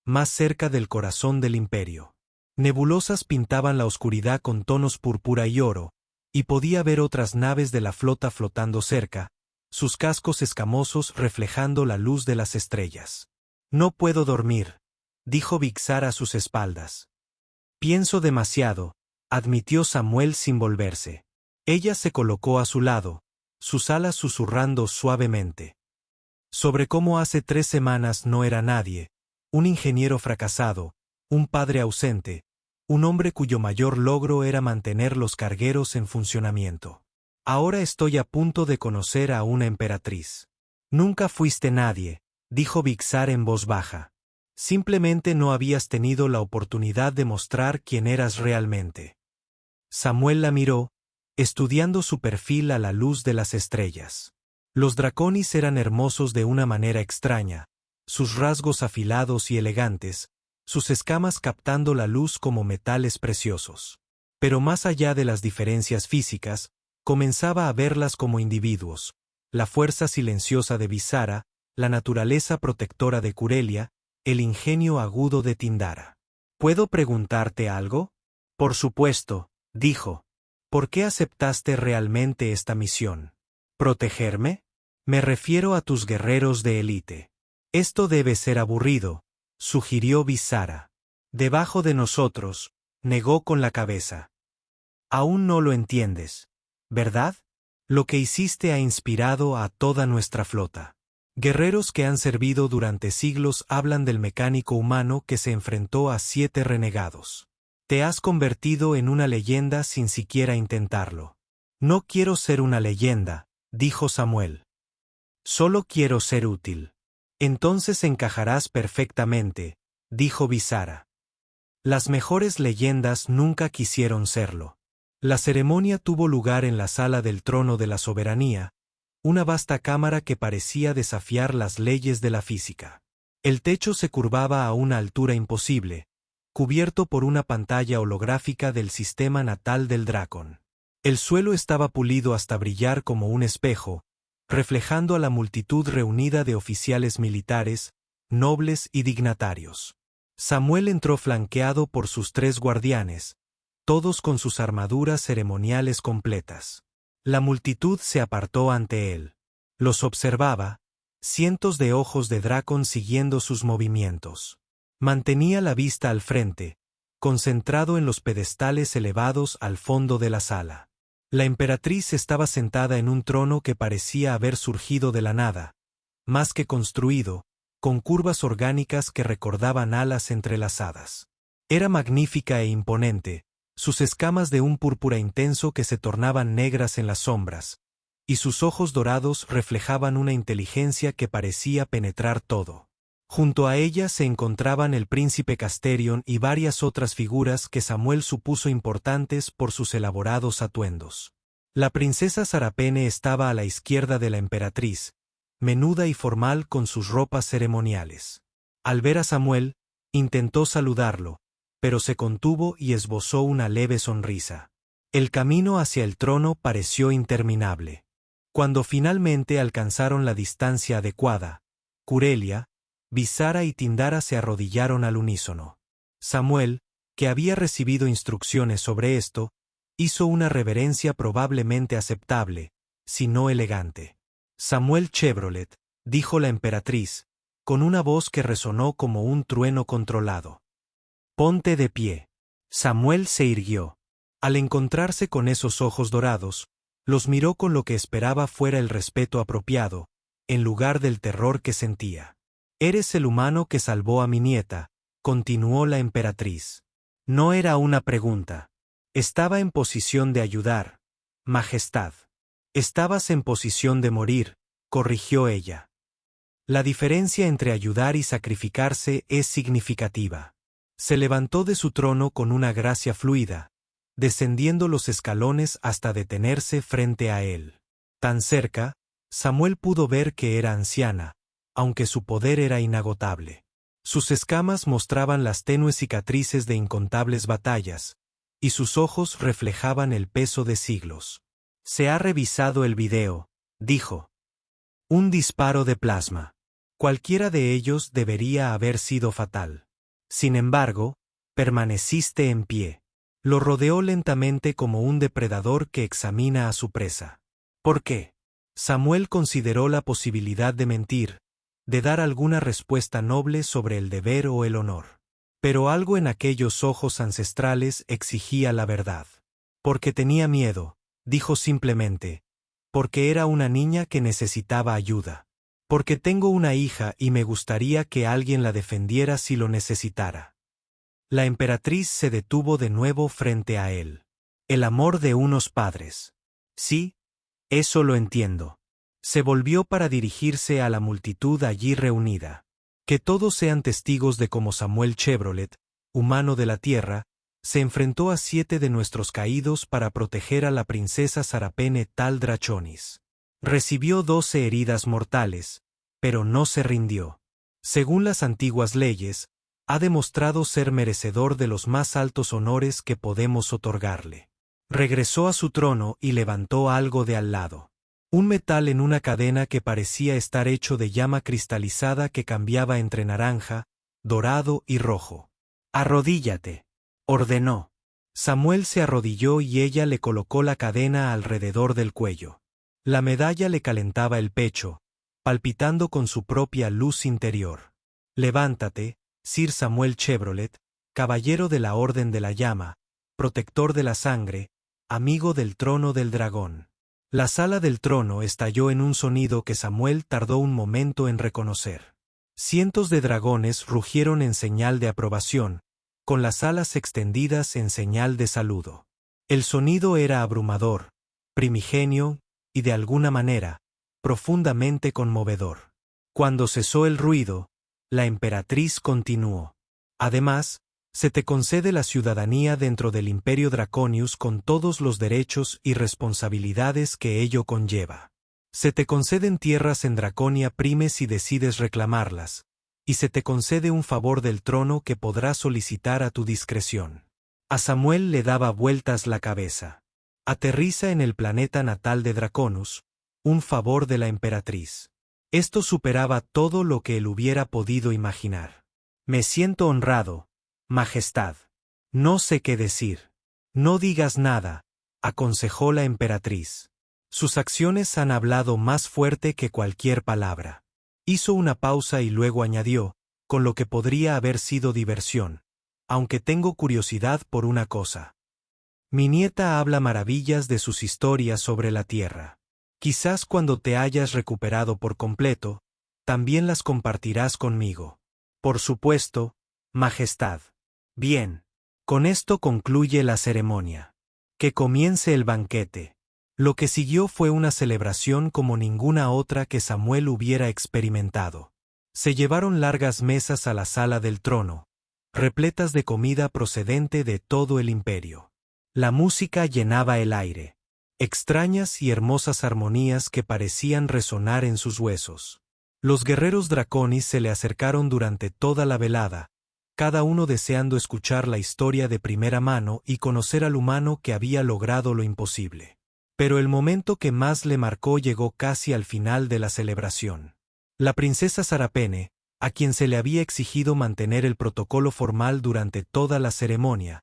A: más cerca del corazón del imperio. Nebulosas pintaban la oscuridad con tonos púrpura y oro, y podía ver otras naves de la flota flotando cerca, sus cascos escamosos reflejando la luz de las estrellas. No puedo dormir, dijo Vixar a sus espaldas. Pienso demasiado, admitió Samuel sin volverse. Ella se colocó a su lado, sus alas susurrando suavemente. Sobre cómo hace 3 semanas no era nadie, un ingeniero fracasado, un padre ausente, un hombre cuyo mayor logro era mantener los cargueros en funcionamiento. Ahora estoy a punto de conocer a una emperatriz. Nunca fuiste nadie, dijo Vixar en voz baja. Simplemente no habías tenido la oportunidad de mostrar quién eras realmente. Samuel la miró, estudiando su perfil a la luz de las estrellas. Los draconis eran hermosos de una manera extraña, sus rasgos afilados y elegantes, sus escamas captando la luz como metales preciosos. Pero más allá de las diferencias físicas, comenzaba a verlas como individuos, la fuerza silenciosa de Visara, la naturaleza protectora de Curelia, el ingenio agudo de Tindara. ¿Puedo preguntarte algo? Por supuesto, dijo. ¿Por qué aceptaste realmente esta misión? ¿Protegerme? Me refiero a tus guerreros de élite. Esto debe ser aburrido, sugirió Visara. Debajo de nosotros, negó con la cabeza. Aún no lo entiendes, ¿verdad? Lo que hiciste ha inspirado a toda nuestra flota. Guerreros que han servido durante siglos hablan del mecánico humano que se enfrentó a 7 renegados. Te has convertido en una leyenda sin siquiera intentarlo. No quiero ser una leyenda, dijo Samuel. Solo quiero ser útil. Entonces encajarás perfectamente, dijo Visara. Las mejores leyendas nunca quisieron serlo. La ceremonia tuvo lugar en la sala del trono de la soberanía, una vasta cámara que parecía desafiar las leyes de la física. El techo se curvaba a una altura imposible, cubierto por una pantalla holográfica del sistema natal del dragón. El suelo estaba pulido hasta brillar como un espejo, reflejando a la multitud reunida de oficiales militares, nobles y dignatarios. Samuel entró flanqueado por sus 3 guardianes, todos con sus armaduras ceremoniales completas. La multitud se apartó ante él. Los observaba, cientos de ojos de dragón siguiendo sus movimientos. Mantenía la vista al frente, concentrado en los pedestales elevados al fondo de la sala. La emperatriz estaba sentada en un trono que parecía haber surgido de la nada, más que construido, con curvas orgánicas que recordaban alas entrelazadas. Era magnífica e imponente, sus escamas de un púrpura intenso que se tornaban negras en las sombras, y sus ojos dorados reflejaban una inteligencia que parecía penetrar todo. Junto a ella se encontraban el príncipe Casterion y varias otras figuras que Samuel supuso importantes por sus elaborados atuendos. La princesa Sarapene estaba a la izquierda de la emperatriz, menuda y formal con sus ropas ceremoniales. Al ver a Samuel, intentó saludarlo, pero se contuvo y esbozó una leve sonrisa. El camino hacia el trono pareció interminable. Cuando finalmente alcanzaron la distancia adecuada, Curelia, Visara y Tindara se arrodillaron al unísono. Samuel, que había recibido instrucciones sobre esto, hizo una reverencia probablemente aceptable, si no elegante. Samuel Chevrolet, dijo la emperatriz, con una voz que resonó como un trueno controlado. Ponte de pie. Samuel se irguió. Al encontrarse con esos ojos dorados, los miró con lo que esperaba fuera el respeto apropiado, en lugar del terror que sentía. Eres el humano que salvó a mi nieta, continuó la emperatriz. No era una pregunta. Estaba en posición de ayudar, Majestad. Estabas en posición de morir, corrigió ella. La diferencia entre ayudar y sacrificarse es significativa. Se levantó de su trono con una gracia fluida, descendiendo los escalones hasta detenerse frente a él. Tan cerca, Samuel pudo ver que era anciana, aunque su poder era inagotable. Sus escamas mostraban las tenues cicatrices de incontables batallas, y sus ojos reflejaban el peso de siglos. Se ha revisado el video, dijo. Un disparo de plasma. Cualquiera de ellos debería haber sido fatal. Sin embargo, permaneciste en pie. Lo rodeó lentamente como un depredador que examina a su presa. ¿Por qué? Samuel consideró la posibilidad de mentir, de dar alguna respuesta noble sobre el deber o el honor. Pero algo en aquellos ojos ancestrales exigía la verdad. Porque tenía miedo, dijo simplemente. Porque era una niña que necesitaba ayuda. Porque tengo una hija y me gustaría que alguien la defendiera si lo necesitara. La emperatriz se detuvo de nuevo frente a él. El amor de unos padres. Sí, eso lo entiendo. Se volvió para dirigirse a la multitud allí reunida. Que todos sean testigos de cómo Samuel Chevrolet, humano de la tierra, se enfrentó a 7 de nuestros caídos para proteger a la princesa Sarapene Tal Drachonis. Recibió 12 heridas mortales, pero no se rindió. Según las antiguas leyes, ha demostrado ser merecedor de los más altos honores que podemos otorgarle. Regresó a su trono y levantó algo de al lado. Un metal en una cadena que parecía estar hecho de llama cristalizada que cambiaba entre naranja, dorado y rojo. Arrodíllate, ordenó. Samuel se arrodilló y ella le colocó la cadena alrededor del cuello. La medalla le calentaba el pecho, palpitando con su propia luz interior. Levántate, Sir Samuel Chevrolet, caballero de la Orden de la Llama, protector de la sangre, amigo del trono del dragón. La sala del trono estalló en un sonido que Samuel tardó un momento en reconocer. Cientos de dragones rugieron en señal de aprobación, con las alas extendidas en señal de saludo. El sonido era abrumador, primigenio, y de alguna manera, profundamente conmovedor. Cuando cesó el ruido, la emperatriz continuó. Además, se te concede la ciudadanía dentro del Imperio Draconius con todos los derechos y responsabilidades que ello conlleva. Se te conceden tierras en Draconia Prime si decides reclamarlas, y se te concede un favor del trono que podrás solicitar a tu discreción. A Samuel le daba vueltas la cabeza. Aterriza en el planeta natal de Draconus, un favor de la emperatriz. Esto superaba todo lo que él hubiera podido imaginar. Me siento honrado, Majestad. No sé qué decir. No digas nada, aconsejó la emperatriz. Sus acciones han hablado más fuerte que cualquier palabra. Hizo una pausa y luego añadió, con lo que podría haber sido diversión, aunque tengo curiosidad por una cosa. Mi nieta habla maravillas de sus historias sobre la tierra. Quizás cuando te hayas recuperado por completo, también las compartirás conmigo. Por supuesto, Majestad. Bien. Con esto concluye la ceremonia. Que comience el banquete. Lo que siguió fue una celebración como ninguna otra que Samuel hubiera experimentado. Se llevaron largas mesas a la sala del trono, repletas de comida procedente de todo el imperio. La música llenaba el aire. Extrañas y hermosas armonías que parecían resonar en sus huesos. Los guerreros draconis se le acercaron durante toda la velada, cada uno deseando escuchar la historia de primera mano y conocer al humano que había logrado lo imposible. Pero el momento que más le marcó llegó casi al final de la celebración. La princesa Sarapene, a quien se le había exigido mantener el protocolo formal durante toda la ceremonia,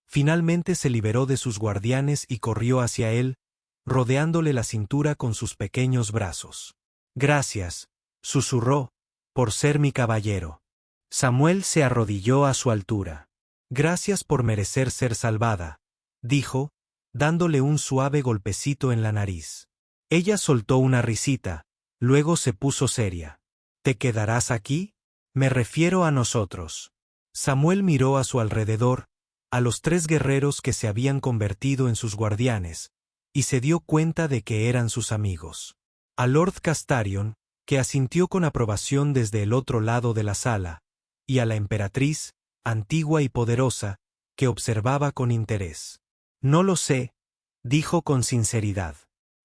A: finalmente se liberó de sus guardianes y corrió hacia él, rodeándole la cintura con sus pequeños brazos. Gracias, susurró, por ser mi caballero. Samuel se arrodilló a su altura. Gracias por merecer ser salvada, dijo, dándole un suave golpecito en la nariz. Ella soltó una risita, luego se puso seria. ¿Te quedarás aquí? Me refiero a nosotros. Samuel miró a su alrededor, a los 3 guerreros que se habían convertido en sus guardianes, y se dio cuenta de que eran sus amigos. A Lord Castarion, que asintió con aprobación desde el otro lado de la sala, y a la emperatriz, antigua y poderosa, que observaba con interés. No lo sé, dijo con sinceridad.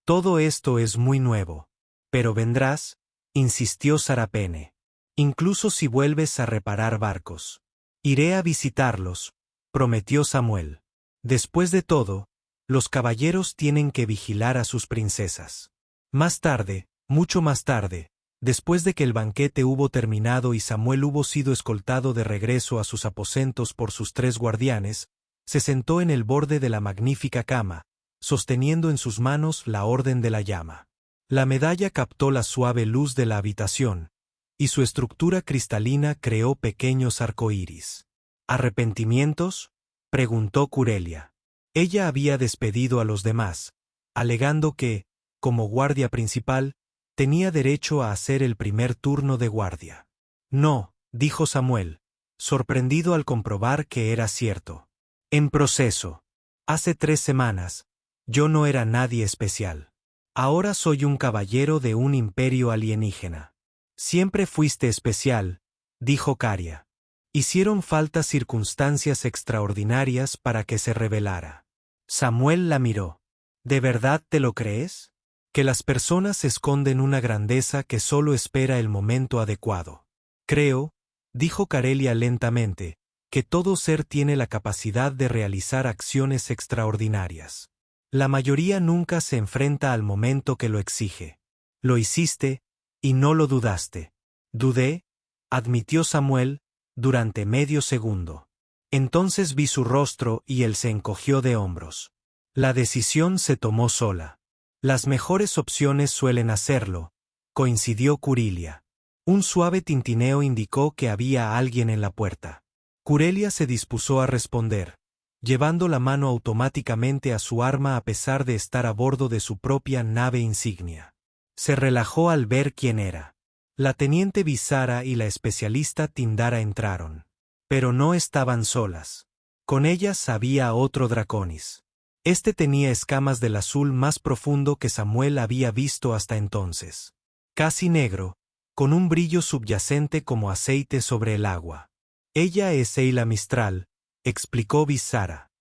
A: Todo esto es muy nuevo. Pero vendrás, insistió Sarapene. Incluso si vuelves a reparar barcos. Iré a visitarlos, prometió Samuel. Después de todo, los caballeros tienen que vigilar a sus princesas. Más tarde, mucho más tarde, después de que el banquete hubo terminado y Samuel hubo sido escoltado de regreso a sus aposentos por sus 3 guardianes, se sentó en el borde de la magnífica cama, sosteniendo en sus manos la Orden de la Llama. La medalla captó la suave luz de la habitación, y su estructura cristalina creó pequeños arcoíris. ¿Arrepentimientos?, preguntó Curelia. Ella había despedido a los demás, alegando que, como guardia principal, tenía derecho a hacer el primer turno de guardia. No, dijo Samuel, sorprendido al comprobar que era cierto. En proceso. Hace 3 semanas, yo no era nadie especial. Ahora soy un caballero de un imperio alienígena. Siempre fuiste especial, dijo Caria. Hicieron falta circunstancias extraordinarias para que se revelara. Samuel la miró. ¿De verdad te lo crees? Que las personas esconden una grandeza que solo espera el momento adecuado. Creo, dijo Carelia lentamente, que todo ser tiene la capacidad de realizar acciones extraordinarias. La mayoría nunca se enfrenta al momento que lo exige. Lo hiciste, y no lo dudaste. Dudé, admitió Samuel, durante medio segundo. Entonces vi su rostro y él se encogió de hombros. La decisión se tomó sola. Las mejores opciones suelen hacerlo, coincidió Curilia. Un suave tintineo indicó que había alguien en la puerta. Curelia se dispuso a responder, llevando la mano automáticamente a su arma a pesar de estar a bordo de su propia nave insignia. Se relajó al ver quién era. La teniente Visara y la especialista Tindara entraron. Pero no estaban solas. Con ellas había otro Draconis. Este tenía escamas del azul más profundo que Samuel había visto hasta entonces. Casi negro, con un brillo subyacente como aceite sobre el agua. Ella es Eila Mistral, explicó Visara.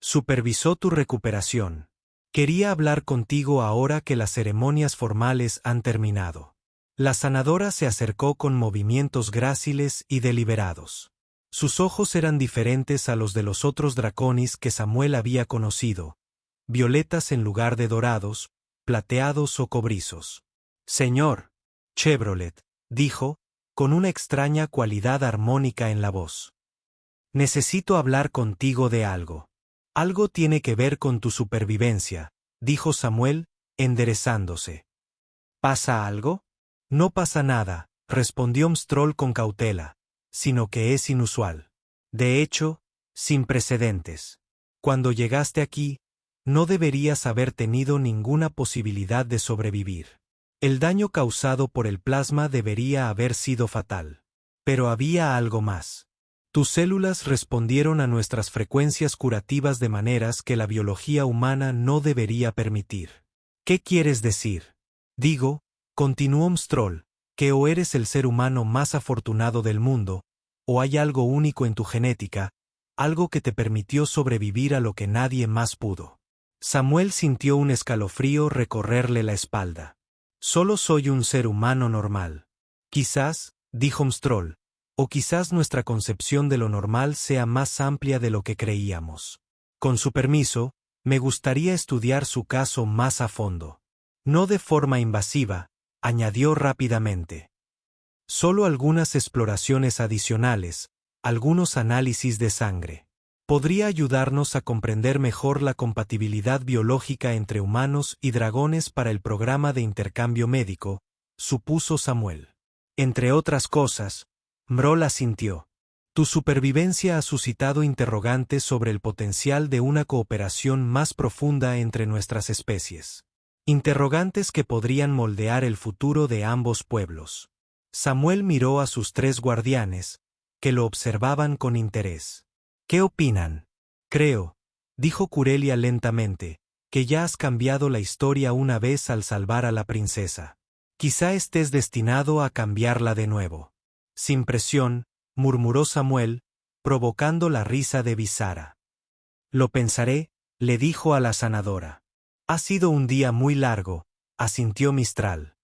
A: Supervisó tu recuperación. Quería hablar contigo ahora que las ceremonias formales han terminado. La sanadora se acercó con movimientos gráciles y deliberados. Sus ojos eran diferentes a los de los otros draconis que Samuel había conocido, violetas en lugar de dorados, plateados o cobrizos. Señor Chevrolet, dijo, con una extraña cualidad armónica en la voz. Necesito hablar contigo de algo. Algo tiene que ver con tu supervivencia, dijo Samuel, enderezándose. ¿Pasa algo? No pasa nada, respondió Mstrol con cautela, sino que es inusual. De hecho, sin precedentes. Cuando llegaste aquí, no deberías haber tenido ninguna posibilidad de sobrevivir. El daño causado por el plasma debería haber sido fatal. Pero había algo más. Tus células respondieron a nuestras frecuencias curativas de maneras que la biología humana no debería permitir. ¿Qué quieres decir? Digo, continuó Mstrol, que o eres el ser humano más afortunado del mundo, o hay algo único en tu genética, algo que te permitió sobrevivir a lo que nadie más pudo. Samuel sintió un escalofrío recorrerle la espalda. Solo soy un ser humano normal. Quizás, dijo Mstrol, o quizás nuestra concepción de lo normal sea más amplia de lo que creíamos. Con su permiso, me gustaría estudiar su caso más a fondo. No de forma invasiva, añadió rápidamente. Solo algunas exploraciones adicionales, algunos análisis de sangre. Podría ayudarnos a comprender mejor la compatibilidad biológica entre humanos y dragones para el programa de intercambio médico, supuso Samuel. Entre otras cosas, Mrol asintió. Tu supervivencia ha suscitado interrogantes sobre el potencial de una cooperación más profunda entre nuestras especies. Interrogantes que podrían moldear el futuro de ambos pueblos. Samuel miró a sus tres guardianes, que lo observaban con interés. ¿Qué opinan? Creo, dijo Curelia lentamente, que ya has cambiado la historia una vez al salvar a la princesa. Quizá estés destinado a cambiarla de nuevo. Sin presión, murmuró Samuel, provocando la risa de Visara. Lo pensaré, le dijo a la sanadora. Ha sido un día muy largo, asintió Mistral.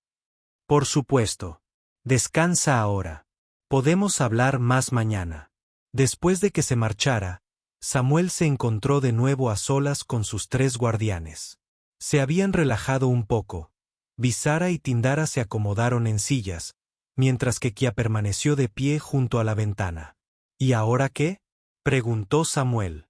A: Por supuesto. Descansa ahora. Podemos hablar más mañana. Después de que se marchara, Samuel se encontró de nuevo a solas con sus tres guardianes. Se habían relajado un poco. Visara y Tindara se acomodaron en sillas, mientras que Kia permaneció de pie junto a la ventana. ¿Y ahora qué? Preguntó Samuel.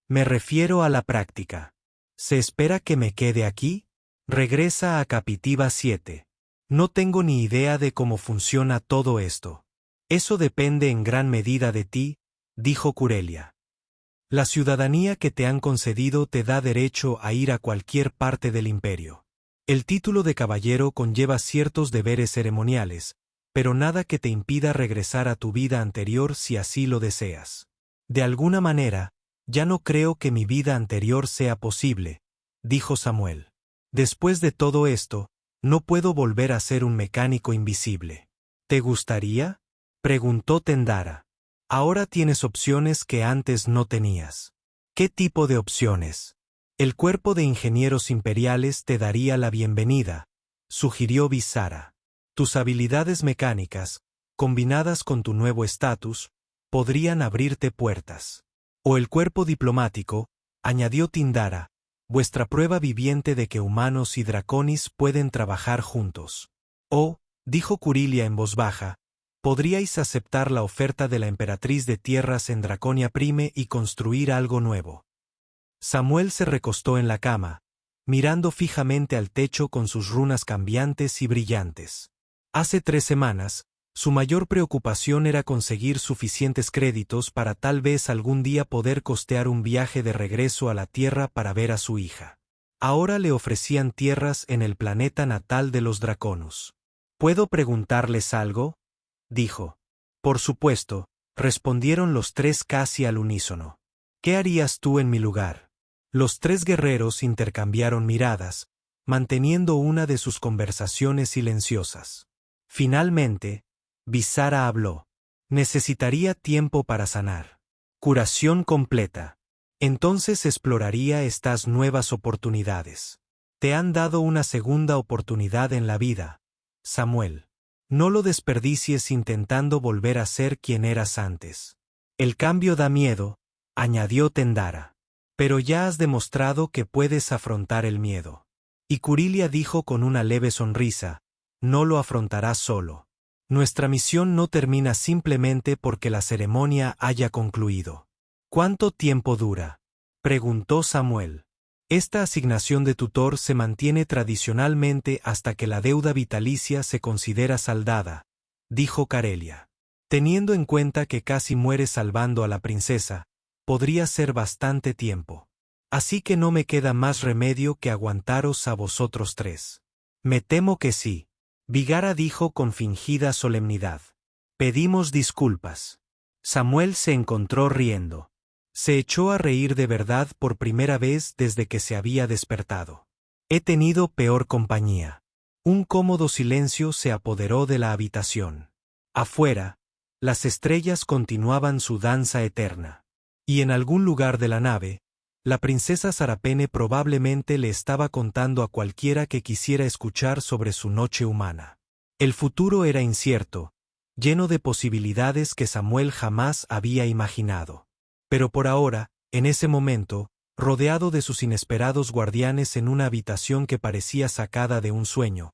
A: Me refiero a la práctica. ¿Se espera que me quede aquí? Regresa a Capitiva 7. No tengo ni idea de cómo funciona todo esto. Eso depende en gran medida de ti, dijo Curelia. La ciudadanía que te han concedido te da derecho a ir a cualquier parte del imperio. El título de caballero conlleva ciertos deberes ceremoniales, pero nada que te impida regresar a tu vida anterior si así lo deseas. De alguna manera, ya no creo que mi vida anterior sea posible, dijo Samuel. Después de todo esto, no puedo volver a ser un mecánico invisible. ¿Te gustaría? Preguntó Tendara. Ahora tienes opciones que antes no tenías. ¿Qué tipo de opciones? El cuerpo de ingenieros imperiales te daría la bienvenida, sugirió Visara. Tus habilidades mecánicas, combinadas con tu nuevo estatus, podrían abrirte puertas. O el cuerpo diplomático, añadió Tindara, vuestra prueba viviente de que humanos y draconis pueden trabajar juntos. O, dijo Curilia en voz baja, podríais aceptar la oferta de la emperatriz de tierras en Draconia Prime y construir algo nuevo. Samuel se recostó en la cama, mirando fijamente al techo con sus runas cambiantes y brillantes. Hace 3 semanas, su mayor preocupación era conseguir suficientes créditos para tal vez algún día poder costear un viaje de regreso a la Tierra para ver a su hija. Ahora le ofrecían tierras en el planeta natal de los Draconus. ¿Puedo preguntarles algo?, dijo. Por supuesto, respondieron los tres casi al unísono. ¿Qué harías tú en mi lugar? Los tres guerreros intercambiaron miradas, manteniendo una de sus conversaciones silenciosas. Finalmente, Visara habló. Necesitaría tiempo para sanar. Curación completa. Entonces exploraría estas nuevas oportunidades. Te han dado una segunda oportunidad en la vida, Samuel. No lo desperdicies intentando volver a ser quien eras antes. El cambio da miedo, añadió Tendara. Pero ya has demostrado que puedes afrontar el miedo. Y Curilia dijo con una leve sonrisa, no lo afrontarás solo. Nuestra misión no termina simplemente porque la ceremonia haya concluido. ¿Cuánto tiempo dura?, preguntó Samuel. Esta asignación de tutor se mantiene tradicionalmente hasta que la deuda vitalicia se considera saldada, dijo Carelia. Teniendo en cuenta que casi muere salvando a la princesa, podría ser bastante tiempo. Así que no me queda más remedio que aguantaros a vosotros tres. Me temo que sí, Vigara dijo con fingida solemnidad. Pedimos disculpas. Samuel se encontró riendo. Se echó a reír de verdad por primera vez desde que se había despertado. He tenido peor compañía. Un cómodo silencio se apoderó de la habitación. Afuera, las estrellas continuaban su danza eterna. Y en algún lugar de la nave, la princesa Sarapene probablemente le estaba contando a cualquiera que quisiera escuchar sobre su noche humana. El futuro era incierto, lleno de posibilidades que Samuel jamás había imaginado. Pero por ahora, en ese momento, rodeado de sus inesperados guardianes en una habitación que parecía sacada de un sueño,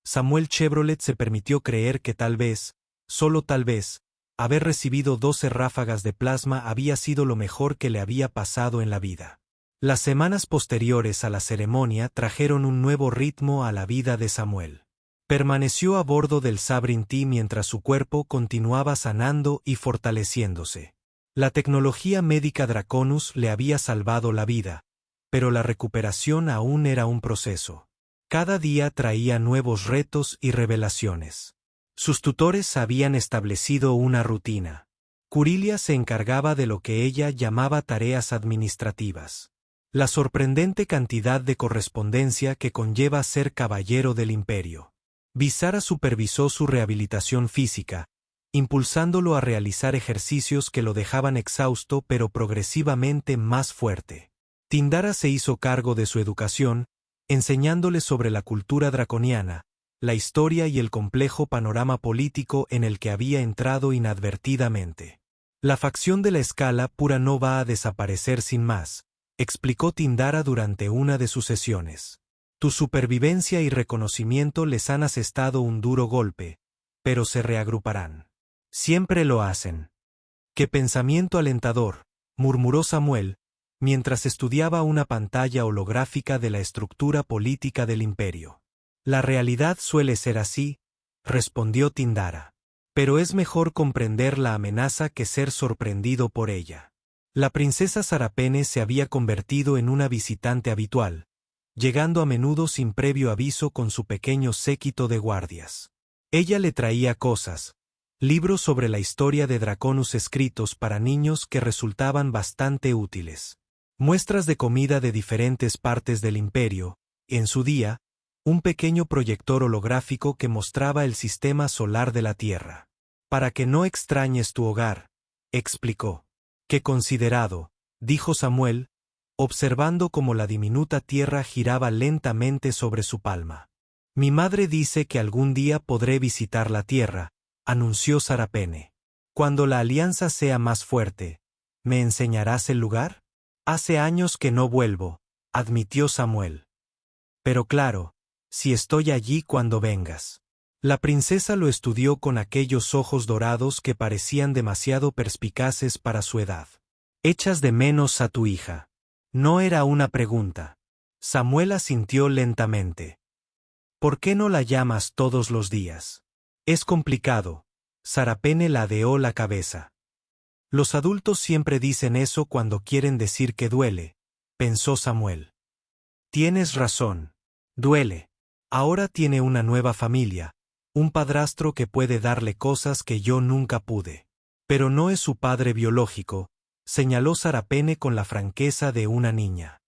A: Samuel Chevrolet se permitió creer que tal vez, solo tal vez, haber recibido 12 ráfagas de plasma había sido lo mejor que le había pasado en la vida. Las semanas posteriores a la ceremonia trajeron un nuevo ritmo a la vida de Samuel. Permaneció a bordo del Sabrin T mientras su cuerpo continuaba sanando y fortaleciéndose. La tecnología médica Draconus le había salvado la vida, pero la recuperación aún era un proceso. Cada día traía nuevos retos y revelaciones. Sus tutores habían establecido una rutina. Curilia se encargaba de lo que ella llamaba tareas administrativas. La sorprendente cantidad de correspondencia que conlleva ser caballero del imperio. Visara supervisó su rehabilitación física, impulsándolo a realizar ejercicios que lo dejaban exhausto pero progresivamente más fuerte. Tindara se hizo cargo de su educación, enseñándole sobre la cultura draconiana, la historia y el complejo panorama político en el que había entrado inadvertidamente. La facción de la escala pura no va a desaparecer sin más, explicó Tindara durante una de sus sesiones. Tu supervivencia y reconocimiento les han asestado un duro golpe, pero se reagruparán. Siempre lo hacen. ¡Qué pensamiento alentador!, murmuró Samuel, mientras estudiaba una pantalla holográfica de la estructura política del imperio. La realidad suele ser así, respondió Tindara. Pero es mejor comprender la amenaza que ser sorprendido por ella. La princesa Sarapene se había convertido en una visitante habitual, llegando a menudo sin previo aviso con su pequeño séquito de guardias. Ella le traía cosas, libros sobre la historia de Draconus escritos para niños que resultaban bastante útiles. Muestras de comida de diferentes partes del imperio, en su día, un pequeño proyector holográfico que mostraba el sistema solar de la Tierra. Para que no extrañes tu hogar, explicó. Qué considerado, dijo Samuel, observando cómo la diminuta Tierra giraba lentamente sobre su palma. Mi madre dice que algún día podré visitar la Tierra, anunció Sarapene. Cuando la alianza sea más fuerte, ¿me enseñarás el lugar? Hace años que no vuelvo, admitió Samuel. Pero claro, si estoy allí cuando vengas. La princesa lo estudió con aquellos ojos dorados que parecían demasiado perspicaces para su edad. ¿Echas de menos a tu hija? No era una pregunta. Samuel asintió lentamente. ¿Por qué no la llamas todos los días? Es complicado. Sarapene ladeó la cabeza. Los adultos siempre dicen eso cuando quieren decir que duele, pensó Samuel. Tienes razón. Duele. Ahora tiene una nueva familia, un padrastro que puede darle cosas que yo nunca pude. Pero no es su padre biológico, señaló Sarapene con la franqueza de una niña.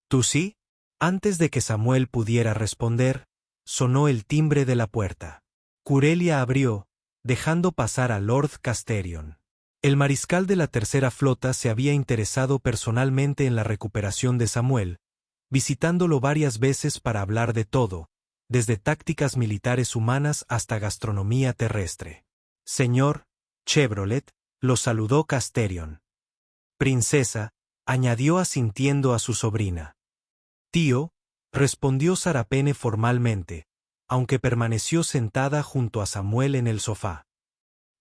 A: ¿Tú sí? Antes de que Samuel pudiera responder, sonó el timbre de la puerta. Curelia abrió, dejando pasar a Lord Casterion. El mariscal de la Tercera Flota se había interesado personalmente en la recuperación de Samuel, visitándolo varias veces para hablar de todo, desde tácticas militares humanas hasta gastronomía terrestre. Señor Chevrolet, lo saludó Casterion. Princesa, añadió asintiendo a su sobrina. Tío, respondió Sarapene formalmente, aunque permaneció sentada junto a Samuel en el sofá.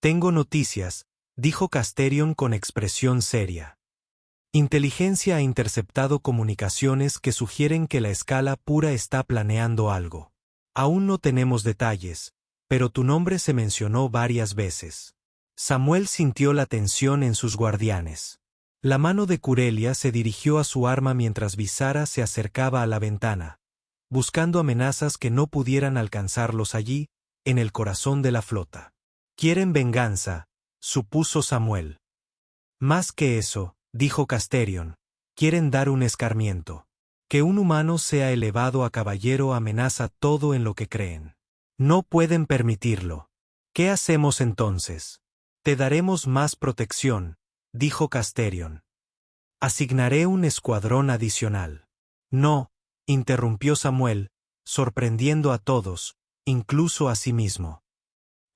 A: Tengo noticias, dijo Casterion con expresión seria. Inteligencia ha interceptado comunicaciones que sugieren que la escala pura está planeando algo. Aún no tenemos detalles, pero tu nombre se mencionó varias veces. Samuel sintió la tensión en sus guardianes. La mano de Curelia se dirigió a su arma mientras Visara se acercaba a la ventana, buscando amenazas que no pudieran alcanzarlos allí, en el corazón de la flota. Quieren venganza, supuso Samuel. Más que eso, dijo Casterion, quieren dar un escarmiento. Que un humano sea elevado a caballero amenaza todo en lo que creen. No pueden permitirlo. ¿Qué hacemos entonces? Te daremos más protección, dijo Casterion. Asignaré un escuadrón adicional. No, interrumpió Samuel, sorprendiendo a todos, incluso a sí mismo.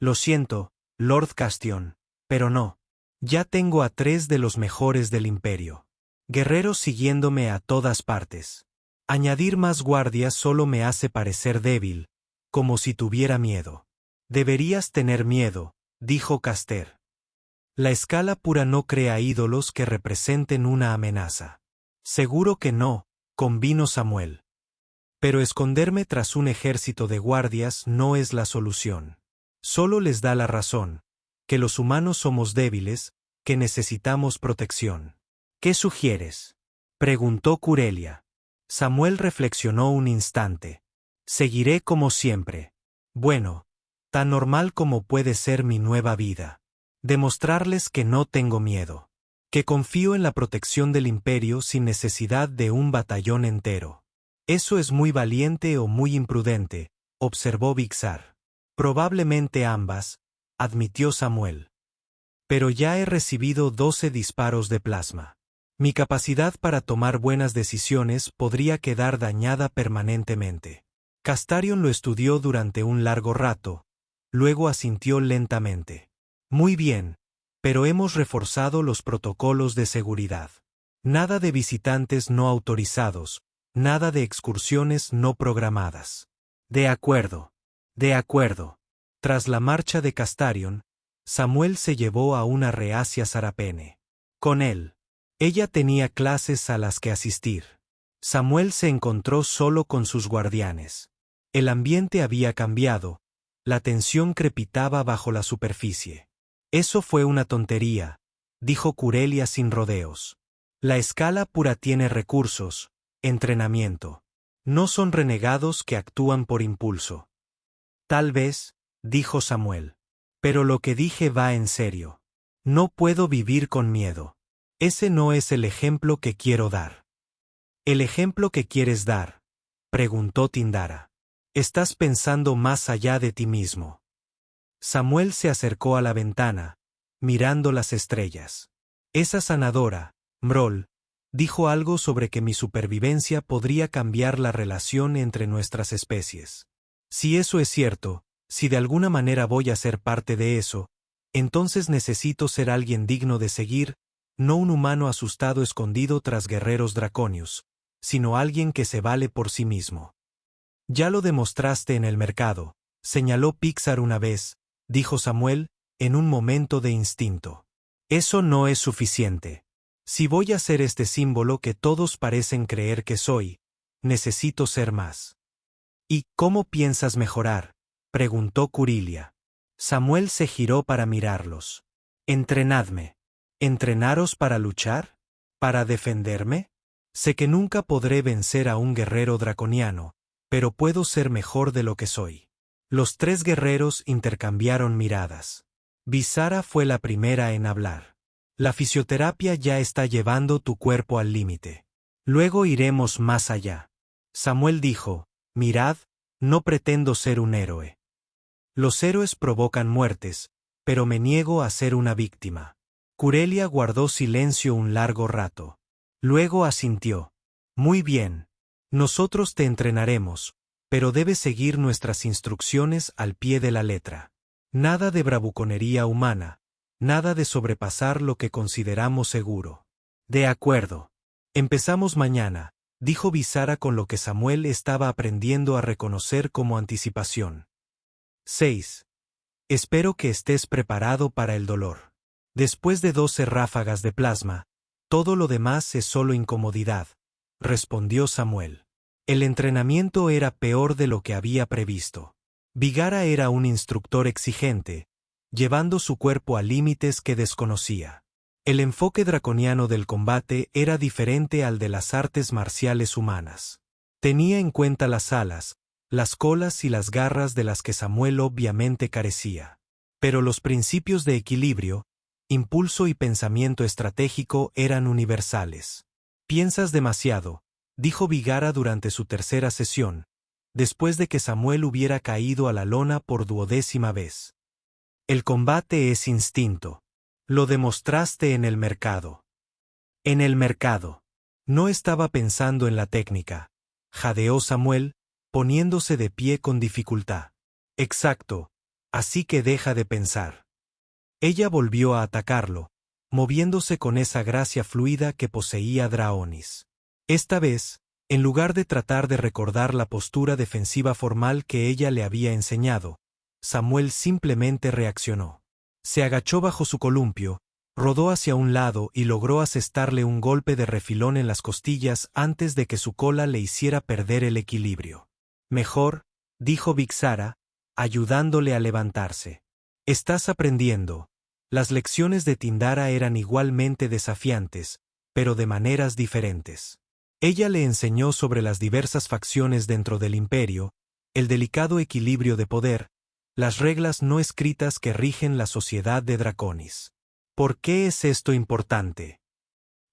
A: Lo siento, Lord Casterion, pero no. Ya tengo a 3 de los mejores del imperio. Guerreros siguiéndome a todas partes. Añadir más guardias solo me hace parecer débil, como si tuviera miedo. Deberías tener miedo, dijo Caster. La escala pura no crea ídolos que representen una amenaza. Seguro que no, convino Samuel. Pero esconderme tras un ejército de guardias no es la solución. Solo les da la razón, que los humanos somos débiles, que necesitamos protección. ¿Qué sugieres? Preguntó Curelia. Samuel reflexionó un instante. Seguiré como siempre. Bueno, tan normal como puede ser mi nueva vida. Demostrarles que no tengo miedo. Que confío en la protección del imperio sin necesidad de un batallón entero. Eso es muy valiente o muy imprudente, observó Vixar. Probablemente ambas, admitió Samuel. Pero ya he recibido 12 disparos de plasma. Mi capacidad para tomar buenas decisiones podría quedar dañada permanentemente. Casterion lo estudió durante un largo rato, luego asintió lentamente. Muy bien, pero hemos reforzado los protocolos de seguridad. Nada de visitantes no autorizados, nada de excursiones no programadas. De acuerdo. De acuerdo. Tras la marcha de Casterion, Samuel se llevó a una reacia Sarapene. Con él. Ella tenía clases a las que asistir. Samuel se encontró solo con sus guardianes. El ambiente había cambiado, la tensión crepitaba bajo la superficie. Eso fue una tontería, dijo Curelia sin rodeos. La escala pura tiene recursos, entrenamiento. No son renegados que actúan por impulso. Tal vez, dijo Samuel. Pero lo que dije va en serio. No puedo vivir con miedo. Ese no es el ejemplo que quiero dar. ¿El ejemplo que quieres dar? Preguntó Tindara. Estás pensando más allá de ti mismo. Samuel se acercó a la ventana, mirando las estrellas. Esa sanadora, Mrol, dijo algo sobre que mi supervivencia podría cambiar la relación entre nuestras especies. Si eso es cierto, si de alguna manera voy a ser parte de eso, entonces necesito ser alguien digno de seguir, no un humano asustado escondido tras guerreros draconios, sino alguien que se vale por sí mismo. Ya lo demostraste en el mercado, señaló Pixar una vez, dijo Samuel, en un momento de instinto. Eso no es suficiente. Si voy a ser este símbolo que todos parecen creer que soy, necesito ser más. ¿Y cómo piensas mejorar? Preguntó Curelia. Samuel se giró para mirarlos. Entrenadme. ¿Entrenaros para luchar? ¿Para defenderme? Sé que nunca podré vencer a un guerrero draconiano, pero puedo ser mejor de lo que soy. Los tres guerreros intercambiaron miradas. Visara fue la primera en hablar. La fisioterapia ya está llevando tu cuerpo al límite. Luego iremos más allá. Samuel dijo, mirad, no pretendo ser un héroe. Los héroes provocan muertes, pero me niego a ser una víctima. Curelia guardó silencio un largo rato. Luego asintió. Muy bien. Nosotros te entrenaremos, pero debes seguir nuestras instrucciones al pie de la letra. Nada de bravuconería humana, nada de sobrepasar lo que consideramos seguro. De acuerdo. Empezamos mañana, dijo Visara con lo que Samuel estaba aprendiendo a reconocer como anticipación. 6. Espero que estés preparado para el dolor. Después de 12 ráfagas de plasma, todo lo demás es solo incomodidad, respondió Samuel. El entrenamiento era peor de lo que había previsto. Vigara era un instructor exigente, llevando su cuerpo a límites que desconocía. El enfoque draconiano del combate era diferente al de las artes marciales humanas. Tenía en cuenta las alas, las colas y las garras de las que Samuel obviamente carecía. Pero los principios de equilibrio, impulso y pensamiento estratégico eran universales. Piensas demasiado, dijo Vigara durante su tercera sesión, después de que Samuel hubiera caído a la lona por 12ª vez. El combate es instinto. Lo demostraste en el mercado. En el mercado. No estaba pensando en la técnica, jadeó Samuel, poniéndose de pie con dificultad. Exacto, así que deja de pensar. Ella volvió a atacarlo, moviéndose con esa gracia fluida que poseía Draonis. Esta vez, en lugar de tratar de recordar la postura defensiva formal que ella le había enseñado, Samuel simplemente reaccionó. Se agachó bajo su columpio, rodó hacia un lado y logró asestarle un golpe de refilón en las costillas antes de que su cola le hiciera perder el equilibrio. Mejor, dijo Visara, ayudándole a levantarse. Estás aprendiendo. Las lecciones de Tindara eran igualmente desafiantes, pero de maneras diferentes. Ella le enseñó sobre las diversas facciones dentro del imperio, el delicado equilibrio de poder, las reglas no escritas que rigen la sociedad de Draconis. ¿Por qué es esto importante?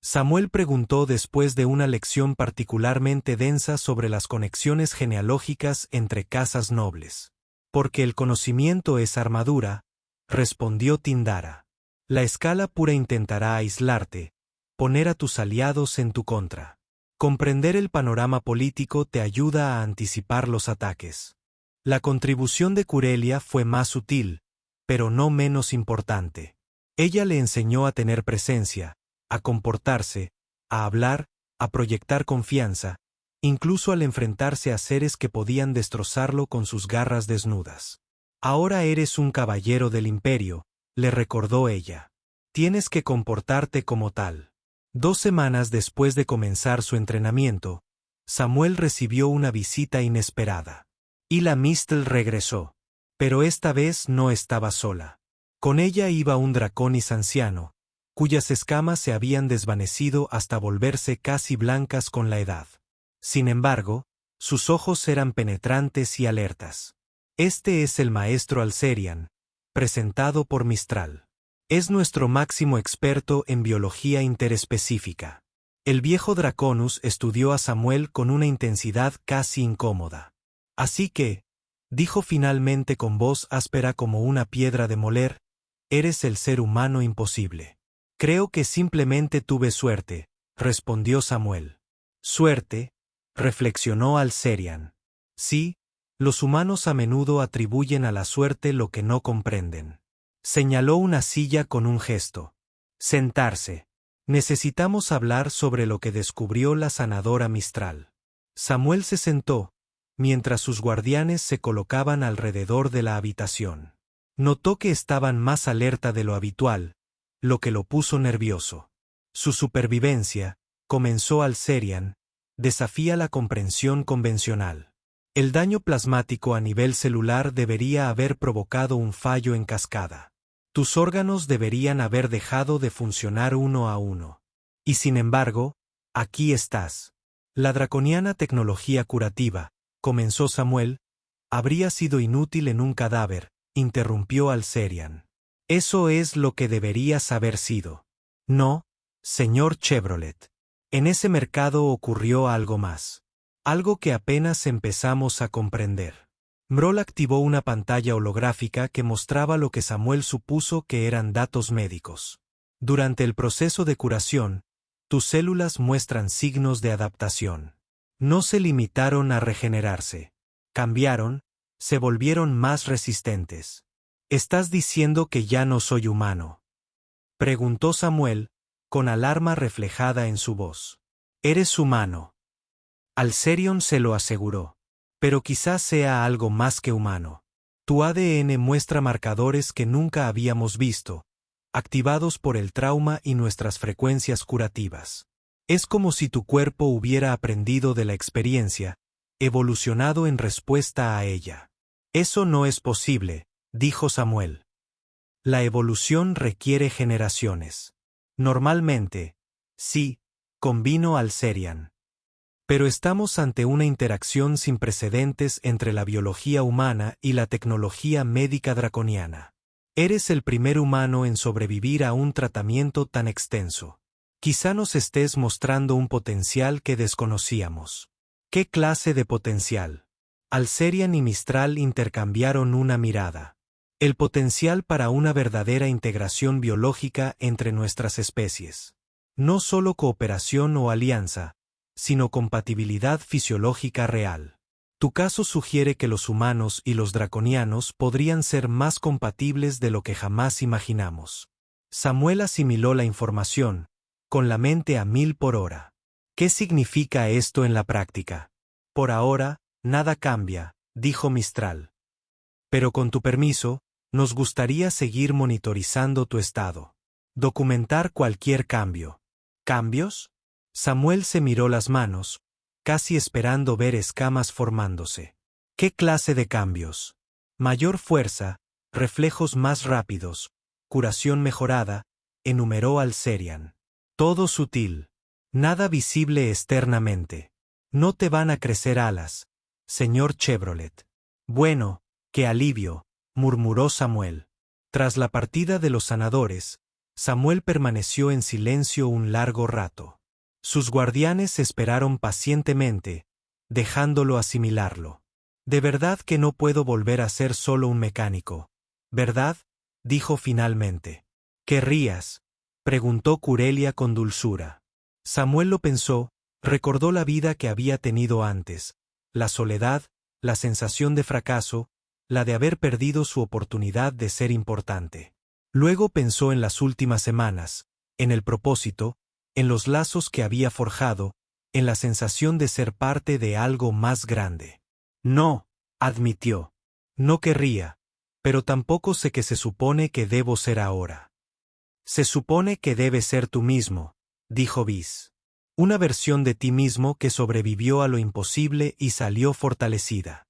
A: Samuel preguntó después de una lección particularmente densa sobre las conexiones genealógicas entre casas nobles. Porque el conocimiento es armadura, respondió Tindara. La escala pura intentará aislarte, poner a tus aliados en tu contra. Comprender el panorama político te ayuda a anticipar los ataques. La contribución de Curelia fue más sutil, pero no menos importante. Ella le enseñó a tener presencia, a comportarse, a hablar, a proyectar confianza, incluso al enfrentarse a seres que podían destrozarlo con sus garras desnudas. Ahora eres un caballero del imperio, le recordó ella. Tienes que comportarte como tal. 2 semanas después de comenzar su entrenamiento, Samuel recibió una visita inesperada. Ila Mistel regresó. Pero esta vez no estaba sola. Con ella iba un draconis anciano, cuyas escamas se habían desvanecido hasta volverse casi blancas con la edad. Sin embargo, sus ojos eran penetrantes y alertas. Este es el maestro Alcerian, presentado por Mistral. Es nuestro máximo experto en biología interespecífica. El viejo Draconus estudió a Samuel con una intensidad casi incómoda. Así que, dijo finalmente con voz áspera como una piedra de moler, eres el ser humano imposible. Creo que simplemente tuve suerte, respondió Samuel. Suerte, reflexionó Alcerian. Sí, los humanos a menudo atribuyen a la suerte lo que no comprenden. Señaló una silla con un gesto. Sentarse. Necesitamos hablar sobre lo que descubrió la sanadora Mistral. Samuel se sentó, mientras sus guardianes se colocaban alrededor de la habitación. Notó que estaban más alerta de lo habitual, lo que lo puso nervioso. Su supervivencia, comenzó Alcerian, desafía la comprensión convencional. El daño plasmático a nivel celular debería haber provocado un fallo en cascada. Tus órganos deberían haber dejado de funcionar uno a uno. Y sin embargo, aquí estás. La draconiana tecnología curativa, comenzó Samuel, habría sido inútil en un cadáver, interrumpió Alcerian. Eso es lo que deberías haber sido. No, señor Chevrolet. En ese mercado ocurrió algo más. Algo que apenas empezamos a comprender. Mrol activó una pantalla holográfica que mostraba lo que Samuel supuso que eran datos médicos. Durante el proceso de curación, tus células muestran signos de adaptación. No se limitaron a regenerarse. Cambiaron, se volvieron más resistentes. ¿Estás diciendo que ya no soy humano?, preguntó Samuel, con alarma reflejada en su voz. Eres humano. Alcerion se lo aseguró. Pero quizás sea algo más que humano. Tu ADN muestra marcadores que nunca habíamos visto, activados por el trauma y nuestras frecuencias curativas. Es como si tu cuerpo hubiera aprendido de la experiencia, evolucionado en respuesta a ella. Eso no es posible, dijo Samuel. La evolución requiere generaciones. Normalmente, sí, convino Alcerian. Pero estamos ante una interacción sin precedentes entre la biología humana y la tecnología médica draconiana. Eres el primer humano en sobrevivir a un tratamiento tan extenso. Quizá nos estés mostrando un potencial que desconocíamos. ¿Qué clase de potencial? Alcerian y Mistral intercambiaron una mirada. El potencial para una verdadera integración biológica entre nuestras especies. No solo cooperación o alianza, sino compatibilidad fisiológica real. Tu caso sugiere que los humanos y los draconianos podrían ser más compatibles de lo que jamás imaginamos. Samuel asimiló la información, con la mente a 1000 por hora. ¿Qué significa esto en la práctica? Por ahora, nada cambia, dijo Mistral. Pero con tu permiso, nos gustaría seguir monitorizando tu estado. Documentar cualquier cambio. ¿Cambios? Samuel se miró las manos, casi esperando ver escamas formándose. ¿Qué clase de cambios? Mayor fuerza, reflejos más rápidos, curación mejorada, enumeró Alcerian. Todo sutil. Nada visible externamente. No te van a crecer alas, señor Chevrolet. Bueno, qué alivio, murmuró Samuel. Tras la partida de los sanadores, Samuel permaneció en silencio un largo rato. Sus guardianes esperaron pacientemente, dejándolo asimilarlo. De verdad que no puedo volver a ser solo un mecánico, ¿verdad?, dijo finalmente. ¿Querrías?, preguntó Curelia con dulzura. Samuel lo pensó, recordó la vida que había tenido antes, la soledad, la sensación de fracaso, la de haber perdido su oportunidad de ser importante. Luego pensó en las últimas semanas, en el propósito, en los lazos que había forjado, en la sensación de ser parte de algo más grande. No, admitió. No querría, pero tampoco sé qué se supone que debo ser ahora. Se supone que debes ser tú mismo, dijo Viz. Una versión de ti mismo que sobrevivió a lo imposible y salió fortalecida.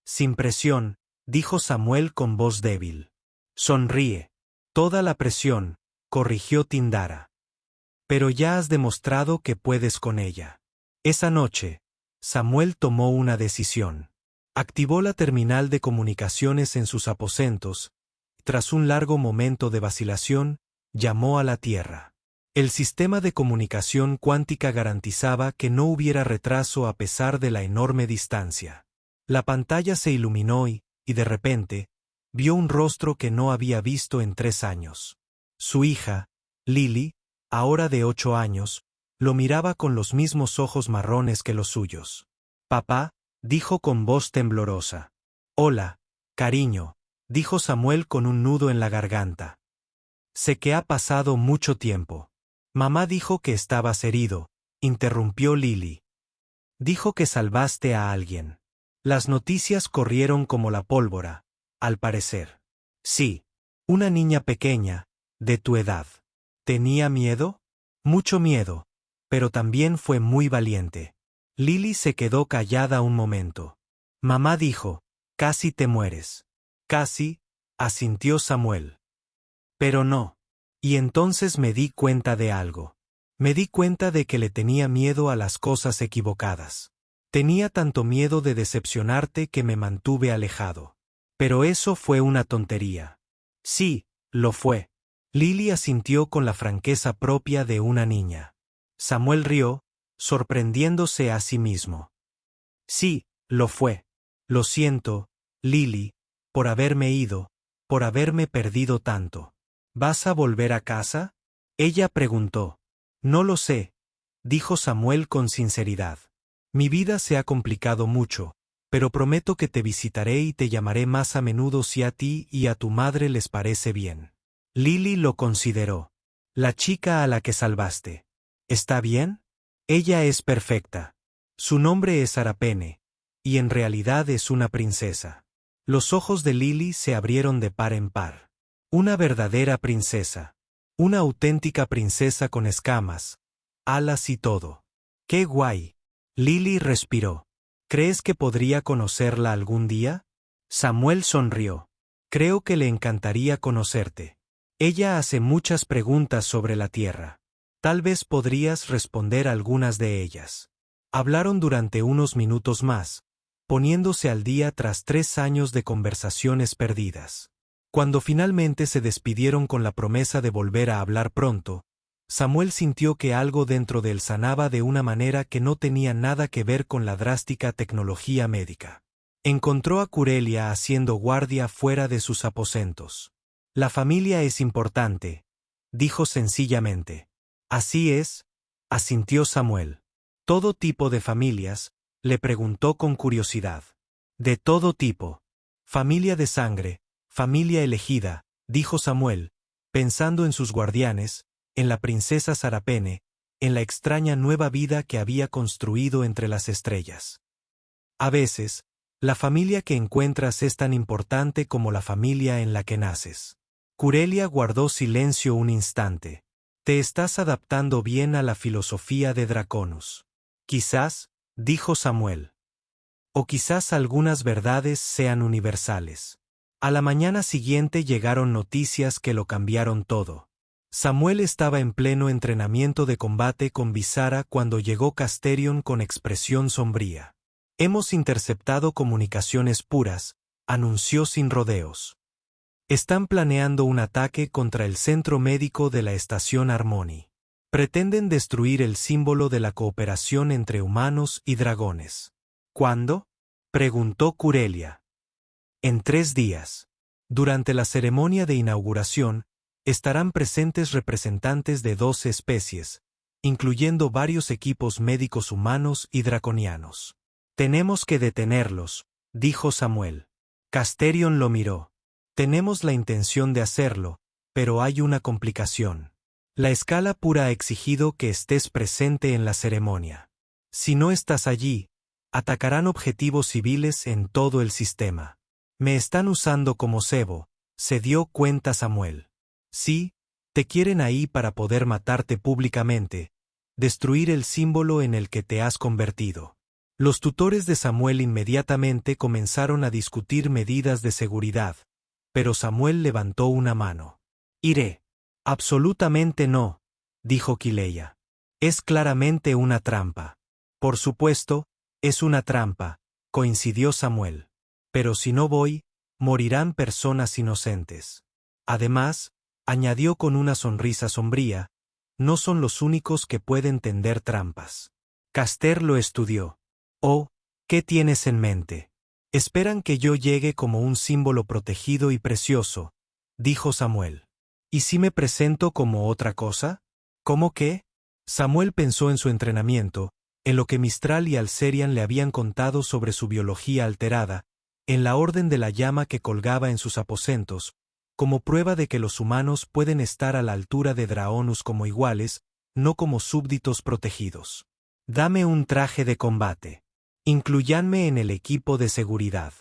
A: Sin presión, dijo Samuel con voz débil. Sonríe. Toda la presión, corrigió Tindara. Pero ya has demostrado que puedes con ella. Esa noche, Samuel tomó una decisión. Activó la terminal de comunicaciones en sus aposentos. Tras un largo momento de vacilación, llamó a la Tierra. El sistema de comunicación cuántica garantizaba que no hubiera retraso a pesar de la enorme distancia. La pantalla se iluminó y, de repente, vio un rostro que no había visto en 3 años. Su hija, Lily, ahora de 8 años, lo miraba con los mismos ojos marrones que los suyos. Papá, dijo con voz temblorosa. Hola, cariño, dijo Samuel con un nudo en la garganta. Sé que ha pasado mucho tiempo. Mamá dijo que estabas herido, interrumpió Lily. Dijo que salvaste a alguien. Las noticias corrieron como la pólvora, al parecer. Sí, una niña pequeña, de tu edad. ¿Tenía miedo? Mucho miedo, pero también fue muy valiente. Lily se quedó callada un momento. Mamá dijo, casi te mueres. Casi, asintió Samuel. Pero no. Y entonces me di cuenta de algo. Me di cuenta de que le tenía miedo a las cosas equivocadas. Tenía tanto miedo de decepcionarte que me mantuve alejado. Pero eso fue una tontería. Sí, lo fue. Lily asintió con la franqueza propia de una niña. Samuel rió, sorprendiéndose a sí mismo. Sí, lo fue. Lo siento, Lily, por haberme ido, por haberme perdido tanto. ¿Vas a volver a casa? Ella preguntó. No lo sé, dijo Samuel con sinceridad. Mi vida se ha complicado mucho, pero prometo que te visitaré y te llamaré más a menudo si a ti y a tu madre les parece bien. Lily lo consideró. La chica a la que salvaste. ¿Está bien? Ella es perfecta. Su nombre es Arapene, y en realidad es una princesa. Los ojos de Lily se abrieron de par en par. Una verdadera princesa. Una auténtica princesa con escamas, alas y todo. ¡Qué guay! Lily respiró. ¿Crees que podría conocerla algún día? Samuel sonrió. Creo que le encantaría conocerte. Ella hace muchas preguntas sobre la Tierra. Tal vez podrías responder algunas de ellas. Hablaron durante unos minutos más, poniéndose al día tras 3 años de conversaciones perdidas. Cuando finalmente se despidieron con la promesa de volver a hablar pronto, Samuel sintió que algo dentro de él sanaba de una manera que no tenía nada que ver con la drástica tecnología médica. Encontró a Curelia haciendo guardia fuera de sus aposentos. La familia es importante, dijo sencillamente. Así es, asintió Samuel. ¿Todo tipo de familias? Le preguntó con curiosidad. De todo tipo. Familia de sangre, familia elegida, dijo Samuel, pensando en sus guardianes, en la princesa Sarapene, en la extraña nueva vida que había construido entre las estrellas. A veces, la familia que encuentras es tan importante como la familia en la que naces. Curelia guardó silencio un instante. Te estás adaptando bien a la filosofía de Draconus. Quizás, dijo Samuel. O quizás algunas verdades sean universales. A la mañana siguiente llegaron noticias que lo cambiaron todo. Samuel estaba en pleno entrenamiento de combate con Visara cuando llegó Casterion con expresión sombría. Hemos interceptado comunicaciones puras, anunció sin rodeos. Están planeando un ataque contra el centro médico de la estación Harmony. Pretenden destruir el símbolo de la cooperación entre humanos y dragones. ¿Cuándo? Preguntó Curelia. En 3 días. Durante la ceremonia de inauguración, estarán presentes representantes de 12 especies, incluyendo varios equipos médicos humanos y draconianos. Tenemos que detenerlos, dijo Samuel. Casterion lo miró. Tenemos la intención de hacerlo, pero hay una complicación. La escala pura ha exigido que estés presente en la ceremonia. Si no estás allí, atacarán objetivos civiles en todo el sistema. Me están usando como cebo, se dio cuenta Samuel. Sí, te quieren ahí para poder matarte públicamente, destruir el símbolo en el que te has convertido. Los tutores de Samuel inmediatamente comenzaron a discutir medidas de seguridad, pero Samuel levantó una mano. Iré. Absolutamente no, dijo Quileia. Es claramente una trampa. Por supuesto, es una trampa, coincidió Samuel. Pero si no voy, morirán personas inocentes. Además, añadió con una sonrisa sombría, no son los únicos que pueden tender trampas. Caster lo estudió. Oh, ¿qué tienes en mente? Esperan que yo llegue como un símbolo protegido y precioso, dijo Samuel. ¿Y si me presento como otra cosa? ¿Cómo qué? Samuel pensó en su entrenamiento, en lo que Mistral y Alcerian le habían contado sobre su biología alterada, en la orden de la llama que colgaba en sus aposentos, como prueba de que los humanos pueden estar a la altura de Draonus como iguales, no como súbditos protegidos. Dame un traje de combate. Incluyanme en el equipo de seguridad.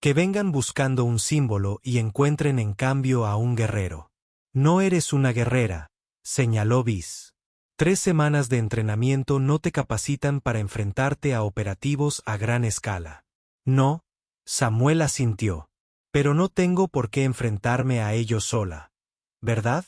A: Que vengan buscando un símbolo y encuentren en cambio a un guerrero. No eres una guerrera, señaló Vis. 3 semanas de entrenamiento no te capacitan para enfrentarte a operativos a gran escala. No, Samuel asintió. Pero no tengo por qué enfrentarme a ellos sola. ¿Verdad?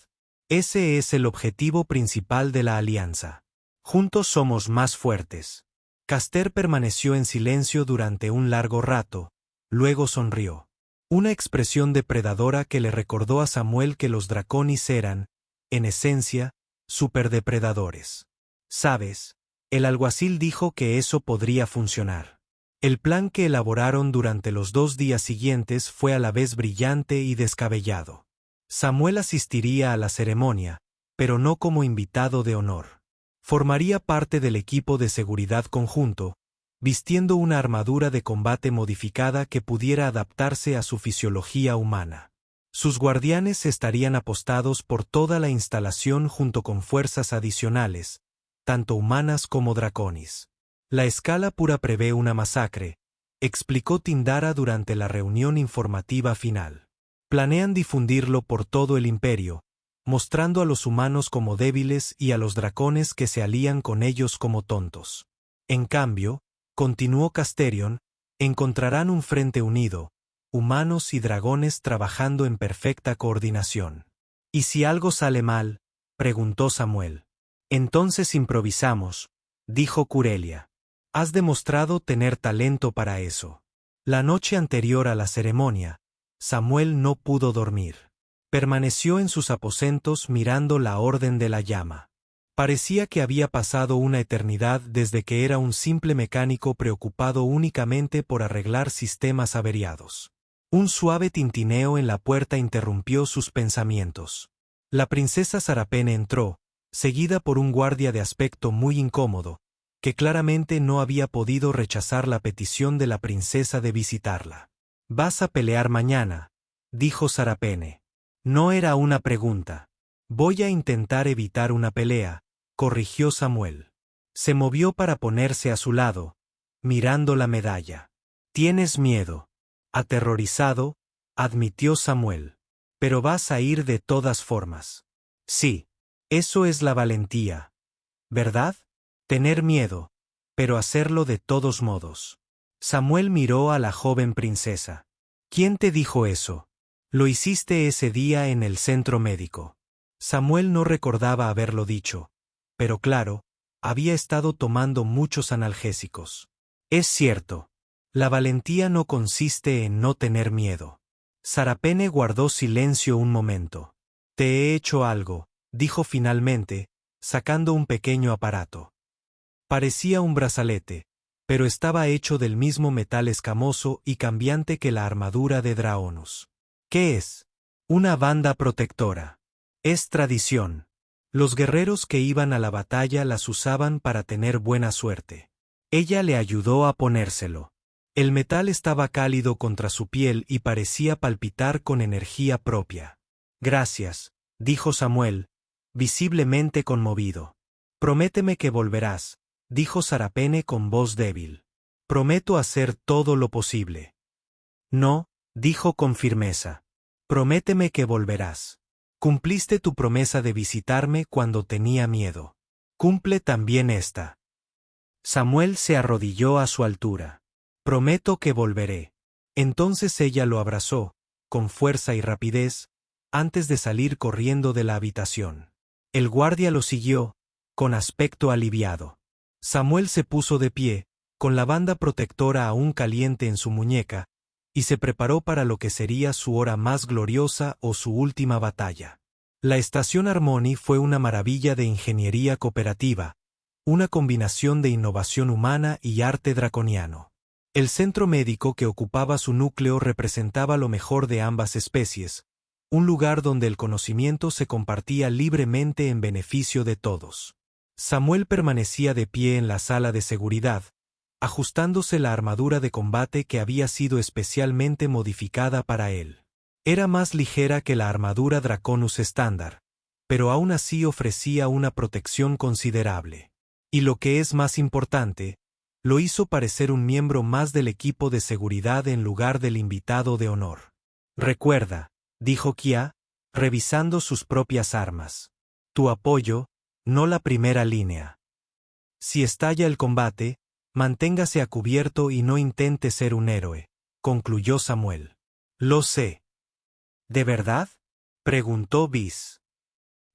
A: Ese es el objetivo principal de la alianza. Juntos somos más fuertes. Caster permaneció en silencio durante un largo rato, luego sonrió. Una expresión depredadora que le recordó a Samuel que los draconis eran, en esencia, superdepredadores. ¿Sabes? El alguacil dijo que eso podría funcionar. El plan que elaboraron durante los 2 días siguientes fue a la vez brillante y descabellado. Samuel asistiría a la ceremonia, pero no como invitado de honor. Formaría parte del equipo de seguridad conjunto, vistiendo una armadura de combate modificada que pudiera adaptarse a su fisiología humana. Sus guardianes estarían apostados por toda la instalación junto con fuerzas adicionales, tanto humanas como draconis. La escala pura prevé una masacre, explicó Tindara durante la reunión informativa final. Planean difundirlo por todo el imperio, mostrando a los humanos como débiles y a los dracones que se alían con ellos como tontos. En cambio, continuó Casterion, encontrarán un frente unido, humanos y dragones trabajando en perfecta coordinación. ¿Y si algo sale mal?, preguntó Samuel. Entonces improvisamos, dijo Curelia. Has demostrado tener talento para eso. La noche anterior a la ceremonia, Samuel no pudo dormir. Permaneció en sus aposentos mirando la Orden de la Llama. Parecía que había pasado una eternidad desde que era un simple mecánico preocupado únicamente por arreglar sistemas averiados. Un suave tintineo en la puerta interrumpió sus pensamientos. La princesa Sarapene entró, seguida por un guardia de aspecto muy incómodo, que claramente no había podido rechazar la petición de la princesa de visitarla. «Vas a pelear mañana», dijo Sarapene. No era una pregunta. «Voy a intentar evitar una pelea», corrigió Samuel. Se movió para ponerse a su lado, mirando la medalla. «Tienes miedo». Aterrorizado, admitió Samuel. «Pero vas a ir de todas formas». «Sí. Eso es la valentía. ¿Verdad? Tener miedo, pero hacerlo de todos modos». Samuel miró a la joven princesa. «¿Quién te dijo eso?» «Lo hiciste ese día en el centro médico». Samuel no recordaba haberlo dicho, pero claro, había estado tomando muchos analgésicos. «Es cierto. La valentía no consiste en no tener miedo». Sarapene guardó silencio un momento. «Te he hecho algo», dijo finalmente, sacando un pequeño aparato. Parecía un brazalete, pero estaba hecho del mismo metal escamoso y cambiante que la armadura de Draonus. ¿Qué es? Una banda protectora. Es tradición. Los guerreros que iban a la batalla las usaban para tener buena suerte. Ella le ayudó a ponérselo. El metal estaba cálido contra su piel y parecía palpitar con energía propia. «Gracias», dijo Samuel, visiblemente conmovido. «Prométeme que volverás», dijo Sarapene con voz débil. «Prometo hacer todo lo posible». «No», dijo con firmeza. «Prométeme que volverás. Cumpliste tu promesa de visitarme cuando tenía miedo. Cumple también esta». Samuel se arrodilló a su altura. «Prometo que volveré». Entonces ella lo abrazó, con fuerza y rapidez, antes de salir corriendo de la habitación. El guardia lo siguió, con aspecto aliviado. Samuel se puso de pie, con la banda protectora aún caliente en su muñeca, y se preparó para lo que sería su hora más gloriosa o su última batalla. La estación Harmony fue una maravilla de ingeniería cooperativa, una combinación de innovación humana y arte draconiano. El centro médico que ocupaba su núcleo representaba lo mejor de ambas especies, un lugar donde el conocimiento se compartía libremente en beneficio de todos. Samuel permanecía de pie en la sala de seguridad, ajustándose la armadura de combate que había sido especialmente modificada para él. Era más ligera que la armadura Draconus estándar, pero aún así ofrecía una protección considerable. Y lo que es más importante, lo hizo parecer un miembro más del equipo de seguridad en lugar del invitado de honor. «Recuerda», dijo Kia, revisando sus propias armas. «Tu apoyo, no la primera línea. Si estalla el combate, manténgase a cubierto y no intente ser un héroe. concluyó Samuel. Lo sé. ¿De verdad? Preguntó Vis.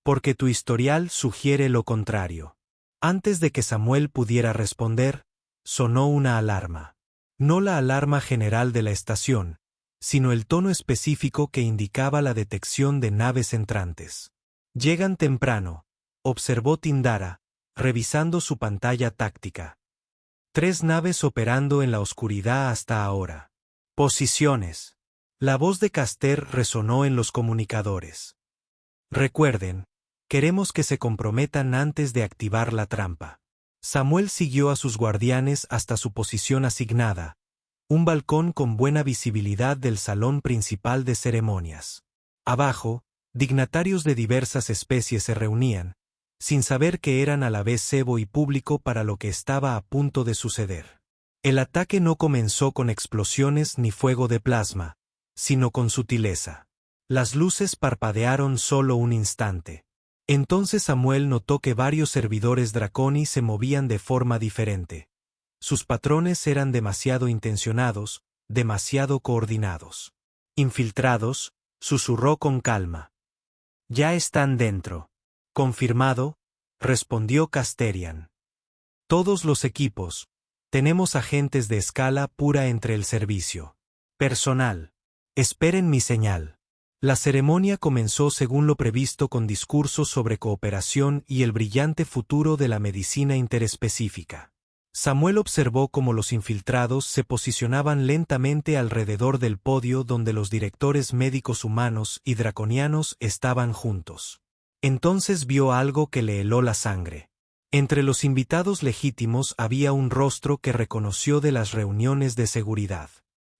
A: Porque tu historial sugiere lo contrario. Antes de que Samuel pudiera responder, sonó una alarma. No la alarma general de la estación, sino el tono específico que indicaba la detección de naves entrantes. Llegan temprano, observó Tindara, revisando su pantalla táctica. 3 naves operando en la oscuridad hasta ahora. Posiciones. La voz de Caster resonó en los comunicadores. Recuerden, queremos que se comprometan antes de activar la trampa. Samuel siguió a sus guardianes hasta su posición asignada, un balcón con buena visibilidad del salón principal de ceremonias. Abajo, dignatarios de diversas especies se reunían, sin saber que eran a la vez cebo y público para lo que estaba a punto de suceder. El ataque no comenzó con explosiones ni fuego de plasma, sino con sutileza. Las luces parpadearon solo un instante. Entonces Samuel notó que varios servidores Draconi se movían de forma diferente. Sus patrones eran demasiado intencionados, demasiado coordinados. Infiltrados, susurró con calma. Ya están dentro. Confirmado, respondió Casterian. Todos los equipos. Tenemos agentes de escala pura entre el servicio. Personal. Esperen mi señal. La ceremonia comenzó según lo previsto con discursos sobre cooperación y el brillante futuro de la medicina interespecífica. Samuel observó cómo los infiltrados se posicionaban lentamente alrededor del podio donde los directores médicos humanos y draconianos estaban juntos. Entonces vio algo que le heló la sangre. Entre los invitados legítimos había un rostro que reconoció de las reuniones de seguridad.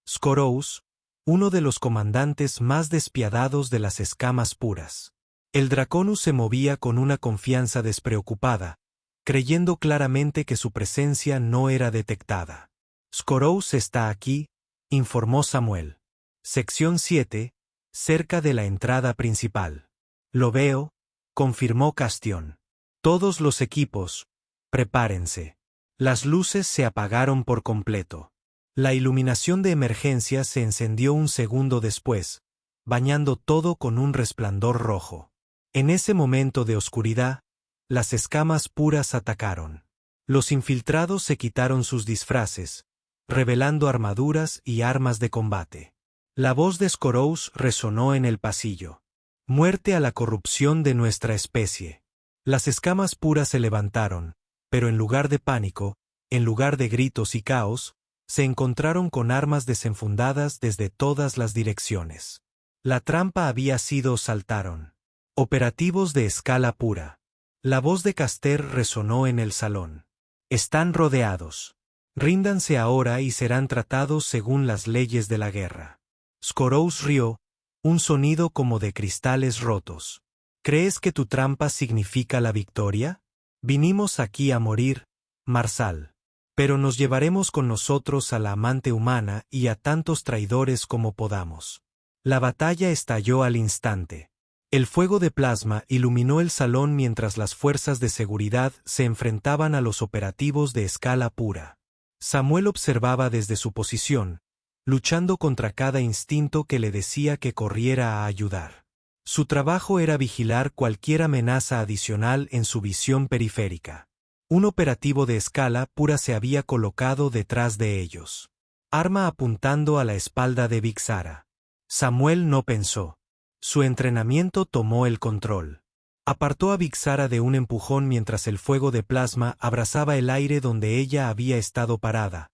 A: Scorous, uno de los comandantes más despiadados de las escamas puras. El Draconus se movía con una confianza despreocupada, creyendo claramente que su presencia no era detectada. Scorous está aquí, informó Samuel. Sección 7, cerca de la entrada principal. Lo veo, confirmó Castión. Todos los equipos, prepárense. Las luces se apagaron por completo. La iluminación de emergencia se encendió un segundo después, bañando todo con un resplandor rojo. En ese momento de oscuridad, las escamas puras atacaron. Los infiltrados se quitaron sus disfraces, revelando armaduras y armas de combate. La voz de Scorous resonó en el pasillo. Muerte a la corrupción de nuestra especie. Las escamas puras se levantaron, pero en lugar de pánico, en lugar de gritos y caos, se encontraron con armas desenfundadas desde todas las direcciones. La trampa había sido saltaron. Operativos de escala pura. La voz de Caster resonó en el salón. Están rodeados. Ríndanse ahora y serán tratados según las leyes de la guerra. Scorous rió, un sonido como de cristales rotos. ¿Crees que tu trampa significa la victoria? Vinimos aquí a morir, Marsal. Pero nos llevaremos con nosotros a la amante humana y a tantos traidores como podamos. La batalla estalló al instante. El fuego de plasma iluminó el salón mientras las fuerzas de seguridad se enfrentaban a los operativos de escala pura. Samuel observaba desde su posición, luchando contra cada instinto que le decía que corriera a ayudar. Su trabajo era vigilar cualquier amenaza adicional en su visión periférica. Un operativo de escala pura se había colocado detrás de ellos. Arma apuntando a la espalda de Vixara. Samuel no pensó. Su entrenamiento tomó el control. Apartó a Vixara de un empujón mientras el fuego de plasma abrazaba el aire donde ella había estado parada.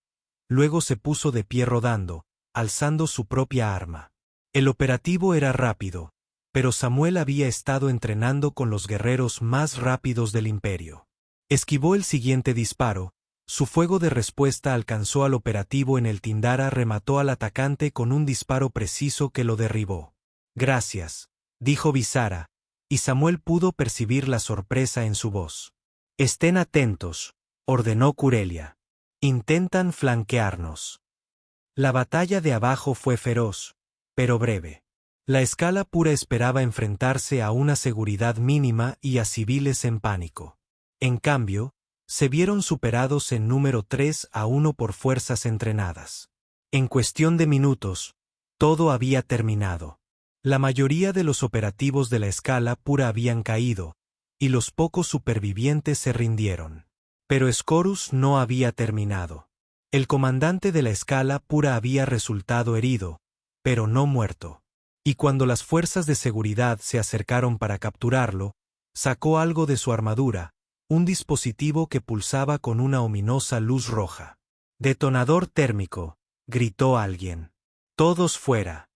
A: Luego se puso de pie rodando, alzando su propia arma. El operativo era rápido, pero Samuel había estado entrenando con los guerreros más rápidos del imperio. Esquivó el siguiente disparo, su fuego de respuesta alcanzó al operativo en el Tindara, remató al atacante con un disparo preciso que lo derribó. Gracias, dijo Vixara, y Samuel pudo percibir la sorpresa en su voz. Estén atentos, ordenó Curelia. Intentan flanquearnos. La batalla de abajo fue feroz, pero breve. La escala pura esperaba enfrentarse a una seguridad mínima y a civiles en pánico. En cambio, se vieron superados en número 3-1 por fuerzas entrenadas. En cuestión de minutos, todo había terminado. La mayoría de los operativos de la escala pura habían caído, y los pocos supervivientes se rindieron. Pero Scorus no había terminado. El comandante de la escala pura había resultado herido, pero no muerto. Y cuando las fuerzas de seguridad se acercaron para capturarlo, sacó algo de su armadura, un dispositivo que pulsaba con una ominosa luz roja. «Detonador térmico», gritó alguien. «Todos fuera».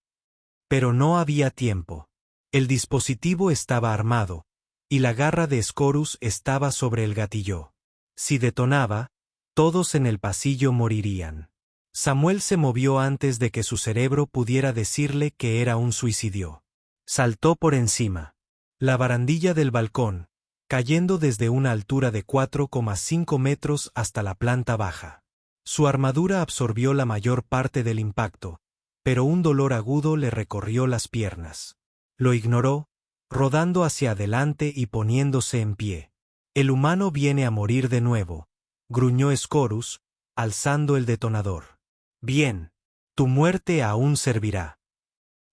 A: Pero no había tiempo. El dispositivo estaba armado, y la garra de Scorus estaba sobre el gatillo. Si detonaba, todos en el pasillo morirían. Samuel se movió antes de que su cerebro pudiera decirle que era un suicidio. Saltó por encima. La barandilla del balcón, cayendo desde una altura de 4,5 metros hasta la planta baja. Su armadura absorbió la mayor parte del impacto, pero un dolor agudo le recorrió las piernas. Lo ignoró, rodando hacia adelante y poniéndose en pie. «El humano viene a morir de nuevo», gruñó Scorus, alzando el detonador. «Bien. Tu muerte aún servirá».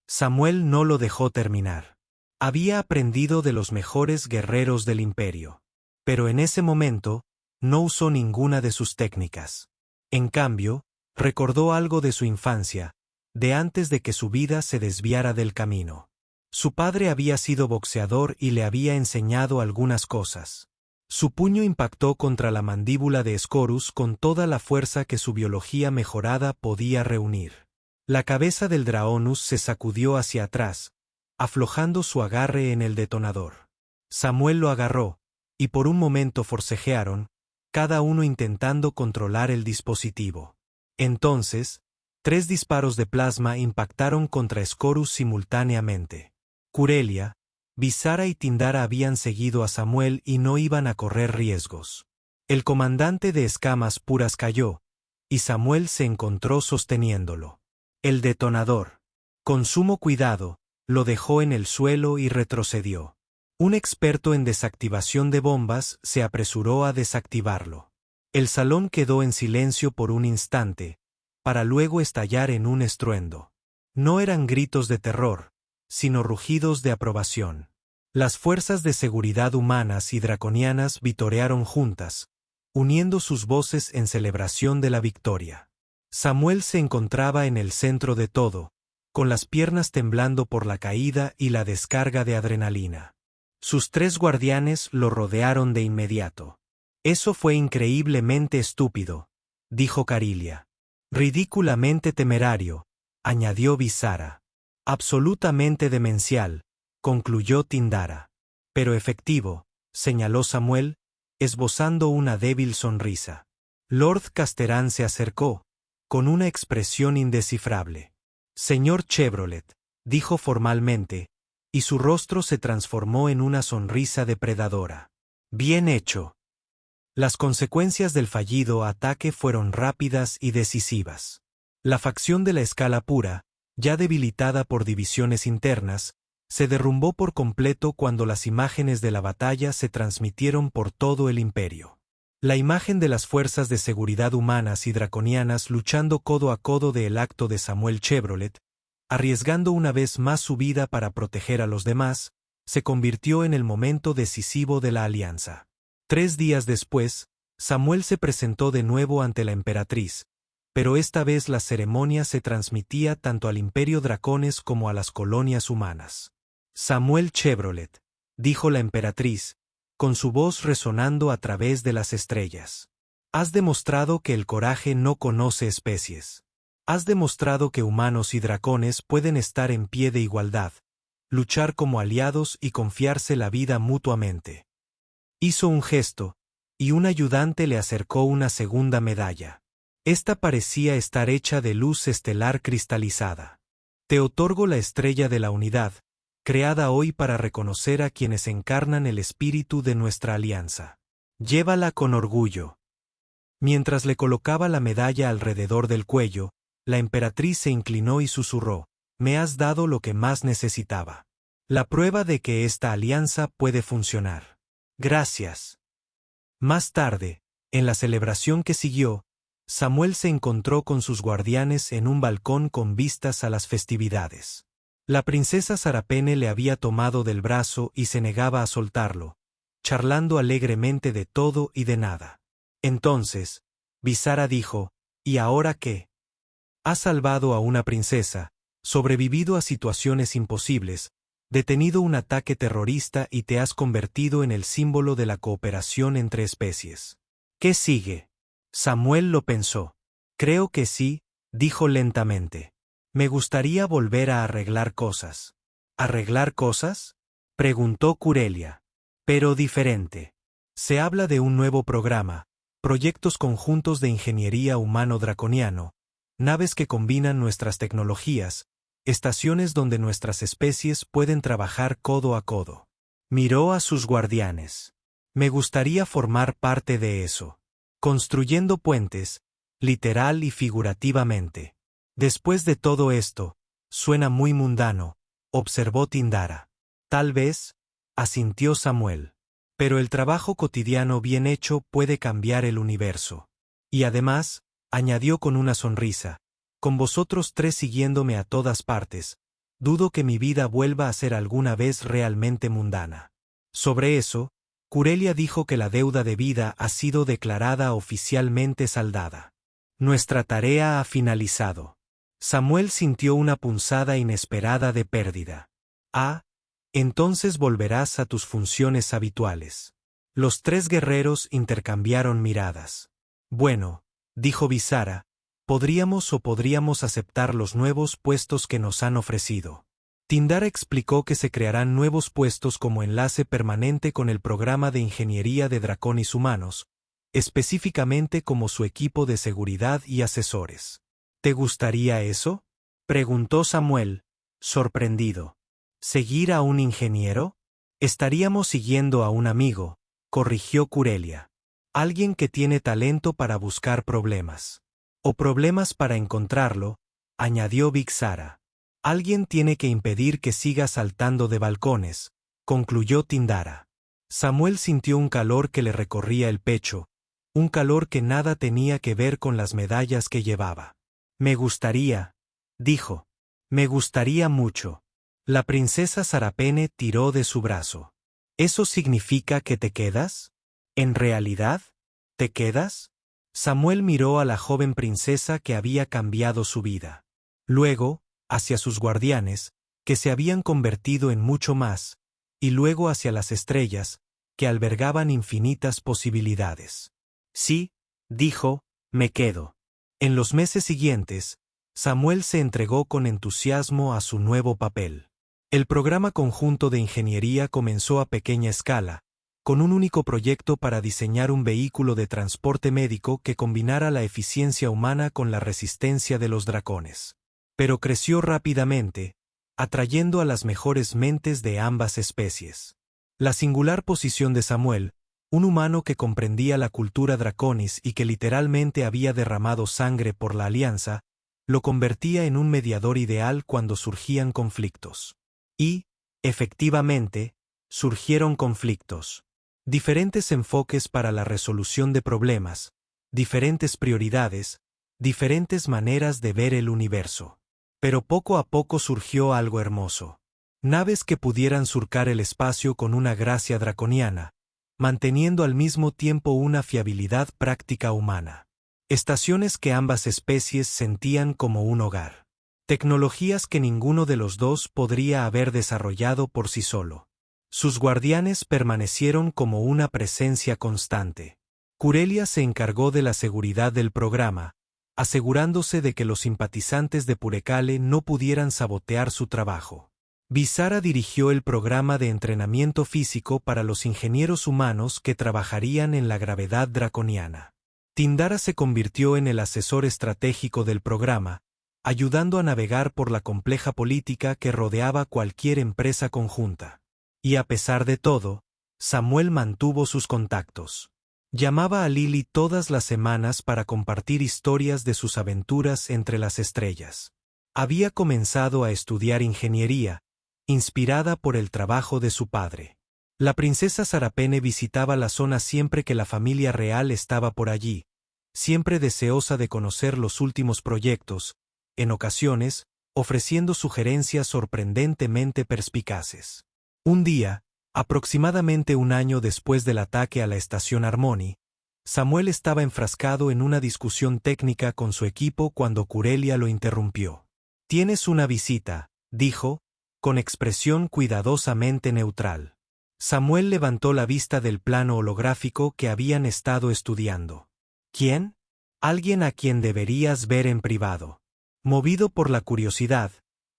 A: Samuel no lo dejó terminar. Había aprendido de los mejores guerreros del imperio. Pero en ese momento, no usó ninguna de sus técnicas. En cambio, recordó algo de su infancia, de antes de que su vida se desviara del camino. Su padre había sido boxeador y le había enseñado algunas cosas. Su puño impactó contra la mandíbula de Scorus con toda la fuerza que su biología mejorada podía reunir. La cabeza del Draonus se sacudió hacia atrás, aflojando su agarre en el detonador. Samuel lo agarró, y por un momento forcejearon, cada uno intentando controlar el dispositivo. Entonces, 3 disparos de plasma impactaron contra Scorus simultáneamente. Curelia, Visara y Tindara habían seguido a Samuel y no iban a correr riesgos. El comandante de escamas puras cayó, y Samuel se encontró sosteniéndolo. El detonador, con sumo cuidado, lo dejó en el suelo y retrocedió. Un experto en desactivación de bombas se apresuró a desactivarlo. El salón quedó en silencio por un instante, para luego estallar en un estruendo. No eran gritos de terror, sino rugidos de aprobación. Las fuerzas de seguridad humanas y draconianas vitorearon juntas, uniendo sus voces en celebración de la victoria. Samuel se encontraba en el centro de todo, con las piernas temblando por la caída y la descarga de adrenalina. Sus 3 guardianes lo rodearon de inmediato. «Eso fue increíblemente estúpido», dijo Carilia. «Ridículamente temerario», añadió Visara. «Absolutamente demencial», concluyó Tindara. «Pero efectivo», señaló Samuel, esbozando una débil sonrisa. Lord Casterán se acercó, con una expresión indescifrable. «Señor Chevrolet», dijo formalmente, y su rostro se transformó en una sonrisa depredadora. «Bien hecho». Las consecuencias del fallido ataque fueron rápidas y decisivas. La facción de la escala pura, ya debilitada por divisiones internas, se derrumbó por completo cuando las imágenes de la batalla se transmitieron por todo el imperio. La imagen de las fuerzas de seguridad humanas y draconianas luchando codo a codo del acto de Samuel Chevrolet, arriesgando una vez más su vida para proteger a los demás, se convirtió en el momento decisivo de la alianza. 3 días después, Samuel se presentó de nuevo ante la emperatriz, pero esta vez la ceremonia se transmitía tanto al Imperio Dracones como a las colonias humanas. «Samuel Chevrolet», dijo la emperatriz, con su voz resonando a través de las estrellas. «Has demostrado que el coraje no conoce especies. Has demostrado que humanos y dracones pueden estar en pie de igualdad, luchar como aliados y confiarse la vida mutuamente». Hizo un gesto, y un ayudante le acercó una segunda medalla. Esta parecía estar hecha de luz estelar cristalizada. «Te otorgo la estrella de la unidad, creada hoy para reconocer a quienes encarnan el espíritu de nuestra alianza. Llévala con orgullo». Mientras le colocaba la medalla alrededor del cuello, la emperatriz se inclinó y susurró: «Me has dado lo que más necesitaba. La prueba de que esta alianza puede funcionar. Gracias». Más tarde, en la celebración que siguió, Samuel se encontró con sus guardianes en un balcón con vistas a las festividades. La princesa Sarapene le había tomado del brazo y se negaba a soltarlo, charlando alegremente de todo y de nada. Entonces, Visara dijo, ¿y ahora qué? Has salvado a una princesa, sobrevivido a situaciones imposibles, detenido un ataque terrorista y te has convertido en el símbolo de la cooperación entre especies. ¿Qué sigue? Samuel lo pensó. Creo que sí, dijo lentamente. Me gustaría volver a arreglar cosas. ¿Arreglar cosas? Preguntó Curelia. Pero diferente. Se habla de un nuevo programa, proyectos conjuntos de ingeniería humano-draconiano, naves que combinan nuestras tecnologías, estaciones donde nuestras especies pueden trabajar codo a codo. Miró a sus guardianes. Me gustaría formar parte de eso. Construyendo puentes, literal y figurativamente. Después de todo esto, suena muy mundano, observó Tindara. Tal vez, asintió Samuel. Pero el trabajo cotidiano bien hecho puede cambiar el universo. Y además, añadió con una sonrisa, con vosotros tres siguiéndome a todas partes, dudo que mi vida vuelva a ser alguna vez realmente mundana. Sobre eso, Curelia dijo que la deuda de vida ha sido declarada oficialmente saldada. Nuestra tarea ha finalizado. Samuel sintió una punzada inesperada de pérdida. Ah, entonces volverás a tus funciones habituales. Los tres guerreros intercambiaron miradas. Bueno, dijo Visara, podríamos aceptar los nuevos puestos que nos han ofrecido. Tindara explicó que se crearán nuevos puestos como enlace permanente con el programa de ingeniería de dracones humanos, específicamente como su equipo de seguridad y asesores. ¿Te gustaría eso? Preguntó Samuel, sorprendido. ¿Seguir a un ingeniero? Estaríamos siguiendo a un amigo, corrigió Curelia. Alguien que tiene talento para buscar problemas. O problemas para encontrarlo, añadió Visara. Alguien tiene que impedir que siga saltando de balcones, concluyó Tindara. Samuel sintió un calor que le recorría el pecho, un calor que nada tenía que ver con las medallas que llevaba. Me gustaría, dijo. Me gustaría mucho. La princesa Sarapene tiró de su brazo. ¿Eso significa que te quedas? ¿En realidad? ¿Te quedas? Samuel miró a la joven princesa que había cambiado su vida. Luego, hacia sus guardianes, que se habían convertido en mucho más, y luego hacia las estrellas, que albergaban infinitas posibilidades. Sí, dijo, me quedo. En los meses siguientes, Samuel se entregó con entusiasmo a su nuevo papel. El programa conjunto de ingeniería comenzó a pequeña escala, con un único proyecto para diseñar un vehículo de transporte médico que combinara la eficiencia humana con la resistencia de los dracones. Pero creció rápidamente, atrayendo a las mejores mentes de ambas especies. La singular posición de Samuel, un humano que comprendía la cultura draconis y que literalmente había derramado sangre por la alianza, lo convertía en un mediador ideal cuando surgían conflictos. Y, efectivamente, surgieron conflictos. Diferentes enfoques para la resolución de problemas, diferentes prioridades, diferentes maneras de ver el universo. Pero poco a poco surgió algo hermoso. Naves que pudieran surcar el espacio con una gracia draconiana, manteniendo al mismo tiempo una fiabilidad práctica humana. Estaciones que ambas especies sentían como un hogar. Tecnologías que ninguno de los dos podría haber desarrollado por sí solo. Sus guardianes permanecieron como una presencia constante. Curelia se encargó de la seguridad del programa, asegurándose de que los simpatizantes de Purecale no pudieran sabotear su trabajo. Visara dirigió el programa de entrenamiento físico para los ingenieros humanos que trabajarían en la gravedad draconiana. Tindara se convirtió en el asesor estratégico del programa, ayudando a navegar por la compleja política que rodeaba cualquier empresa conjunta. Y a pesar de todo, Samuel mantuvo sus contactos. Llamaba a Lily todas las semanas para compartir historias de sus aventuras entre las estrellas. Había comenzado a estudiar ingeniería, inspirada por el trabajo de su padre. La princesa Sarapene visitaba la zona siempre que la familia real estaba por allí, siempre deseosa de conocer los últimos proyectos, en ocasiones, ofreciendo sugerencias sorprendentemente perspicaces. Un día, aproximadamente un año después del ataque a la estación Harmony, Samuel estaba enfrascado en una discusión técnica con su equipo cuando Curelia lo interrumpió. «Tienes una visita», dijo, con expresión cuidadosamente neutral. Samuel levantó la vista del plano holográfico que habían estado estudiando. «¿Quién?» «Alguien a quien deberías ver en privado». Movido por la curiosidad,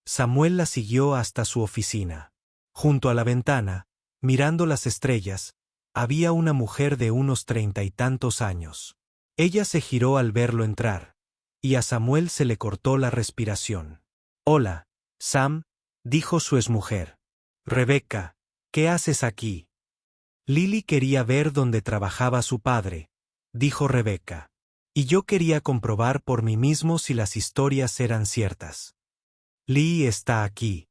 A: Samuel la siguió hasta su oficina. Junto a la ventana, mirando las estrellas, había una mujer de unos 30 y tantos años. Ella se giró al verlo entrar, y a Samuel se le cortó la respiración. «Hola, Sam», dijo su exmujer. «Rebecca, ¿qué haces aquí?» «Lily quería ver dónde trabajaba su padre», dijo Rebecca. «Y yo quería comprobar por mí mismo si las historias eran ciertas. Lee está aquí».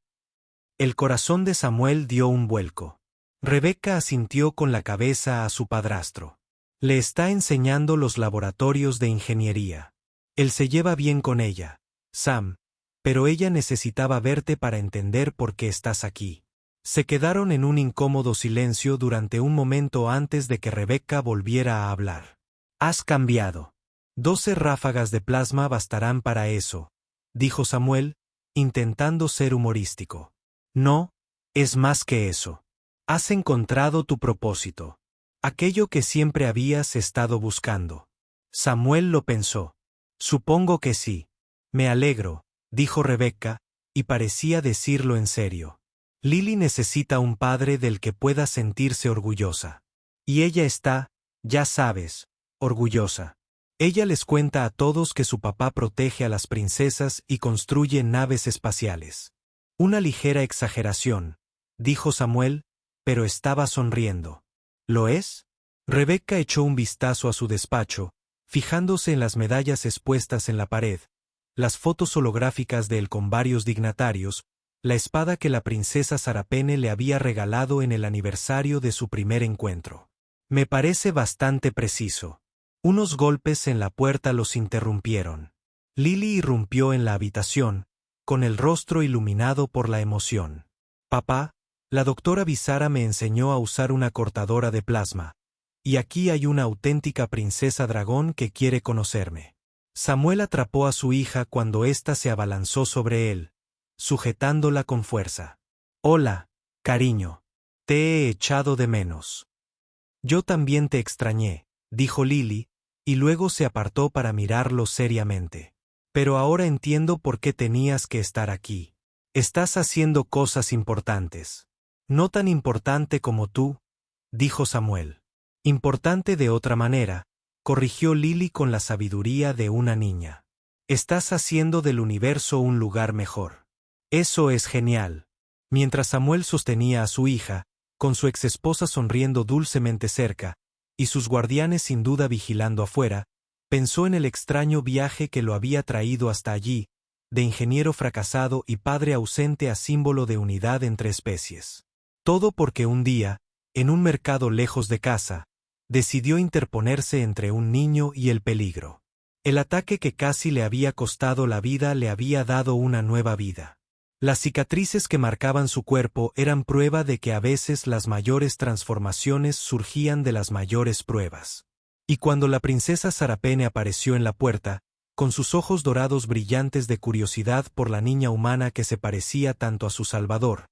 A: El corazón de Samuel dio un vuelco. Rebecca asintió con la cabeza a su padrastro. «Le está enseñando los laboratorios de ingeniería. Él se lleva bien con ella, Sam, pero ella necesitaba verte para entender por qué estás aquí». Se quedaron en un incómodo silencio durante un momento antes de que Rebecca volviera a hablar. «Has cambiado. 12 ráfagas de plasma bastarán para eso», dijo Samuel, intentando ser humorístico. «No, es más que eso. Has encontrado tu propósito. Aquello que siempre habías estado buscando». Samuel lo pensó. «Supongo que sí». «Me alegro», dijo Rebecca, y parecía decirlo en serio. «Lily necesita un padre del que pueda sentirse orgullosa. Y ella está, ya sabes, orgullosa. Ella les cuenta a todos que su papá protege a las princesas y construye naves espaciales». «Una ligera exageración», dijo Samuel, pero estaba sonriendo. «¿Lo es?» Rebecca echó un vistazo a su despacho, fijándose en las medallas expuestas en la pared, las fotos holográficas de él con varios dignatarios, la espada que la princesa Sarapene le había regalado en el aniversario de su primer encuentro. «Me parece bastante preciso». Unos golpes en la puerta los interrumpieron. Lily irrumpió en la habitación, con el rostro iluminado por la emoción. «Papá, la doctora Bizarra me enseñó a usar una cortadora de plasma, y aquí hay una auténtica princesa dragón que quiere conocerme». Samuel atrapó a su hija cuando ésta se abalanzó sobre él, sujetándola con fuerza. «Hola, cariño. Te he echado de menos». «Yo también te extrañé», dijo Lily, y luego se apartó para mirarlo seriamente. «Pero ahora entiendo por qué tenías que estar aquí. Estás haciendo cosas importantes». «No tan importante como tú», dijo Samuel. «Importante de otra manera», corrigió Lily con la sabiduría de una niña. «Estás haciendo del universo un lugar mejor». «Eso es genial». Mientras Samuel sostenía a su hija, con su exesposa sonriendo dulcemente cerca, y sus guardianes sin duda vigilando afuera, pensó en el extraño viaje que lo había traído hasta allí, de ingeniero fracasado y padre ausente a símbolo de unidad entre especies. Todo porque un día, en un mercado lejos de casa, decidió interponerse entre un niño y el peligro. El ataque que casi le había costado la vida le había dado una nueva vida. Las cicatrices que marcaban su cuerpo eran prueba de que a veces las mayores transformaciones surgían de las mayores pruebas. Y cuando la princesa Sarapene apareció en la puerta, con sus ojos dorados brillantes de curiosidad por la niña humana que se parecía tanto a su salvador,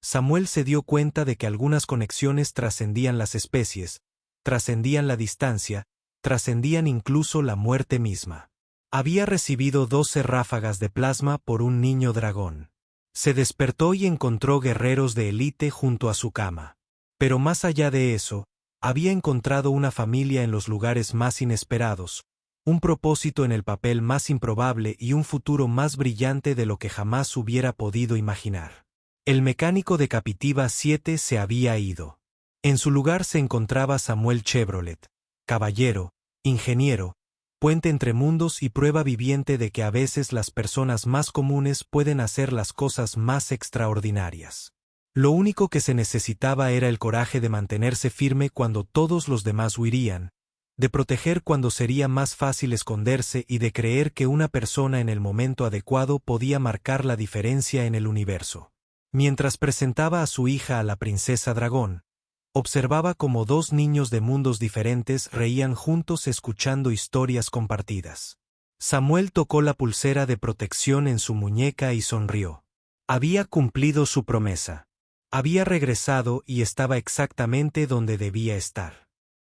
A: Samuel se dio cuenta de que algunas conexiones trascendían las especies, trascendían la distancia, trascendían incluso la muerte misma. Había recibido 12 ráfagas de plasma por un niño dragón. Se despertó y encontró guerreros de élite junto a su cama. Pero más allá de eso, había encontrado una familia en los lugares más inesperados, un propósito en el papel más improbable y un futuro más brillante de lo que jamás hubiera podido imaginar. El mecánico de Captiva 7 se había ido. En su lugar se encontraba Samuel Chevrolet, caballero, ingeniero, puente entre mundos y prueba viviente de que a veces las personas más comunes pueden hacer las cosas más extraordinarias. Lo único que se necesitaba era el coraje de mantenerse firme cuando todos los demás huirían, de proteger cuando sería más fácil esconderse y de creer que una persona en el momento adecuado podía marcar la diferencia en el universo. Mientras presentaba a su hija a la princesa dragón, observaba cómo dos niños de mundos diferentes reían juntos escuchando historias compartidas. Samuel tocó la pulsera de protección en su muñeca y sonrió. Había cumplido su promesa. Había regresado y estaba exactamente donde debía estar.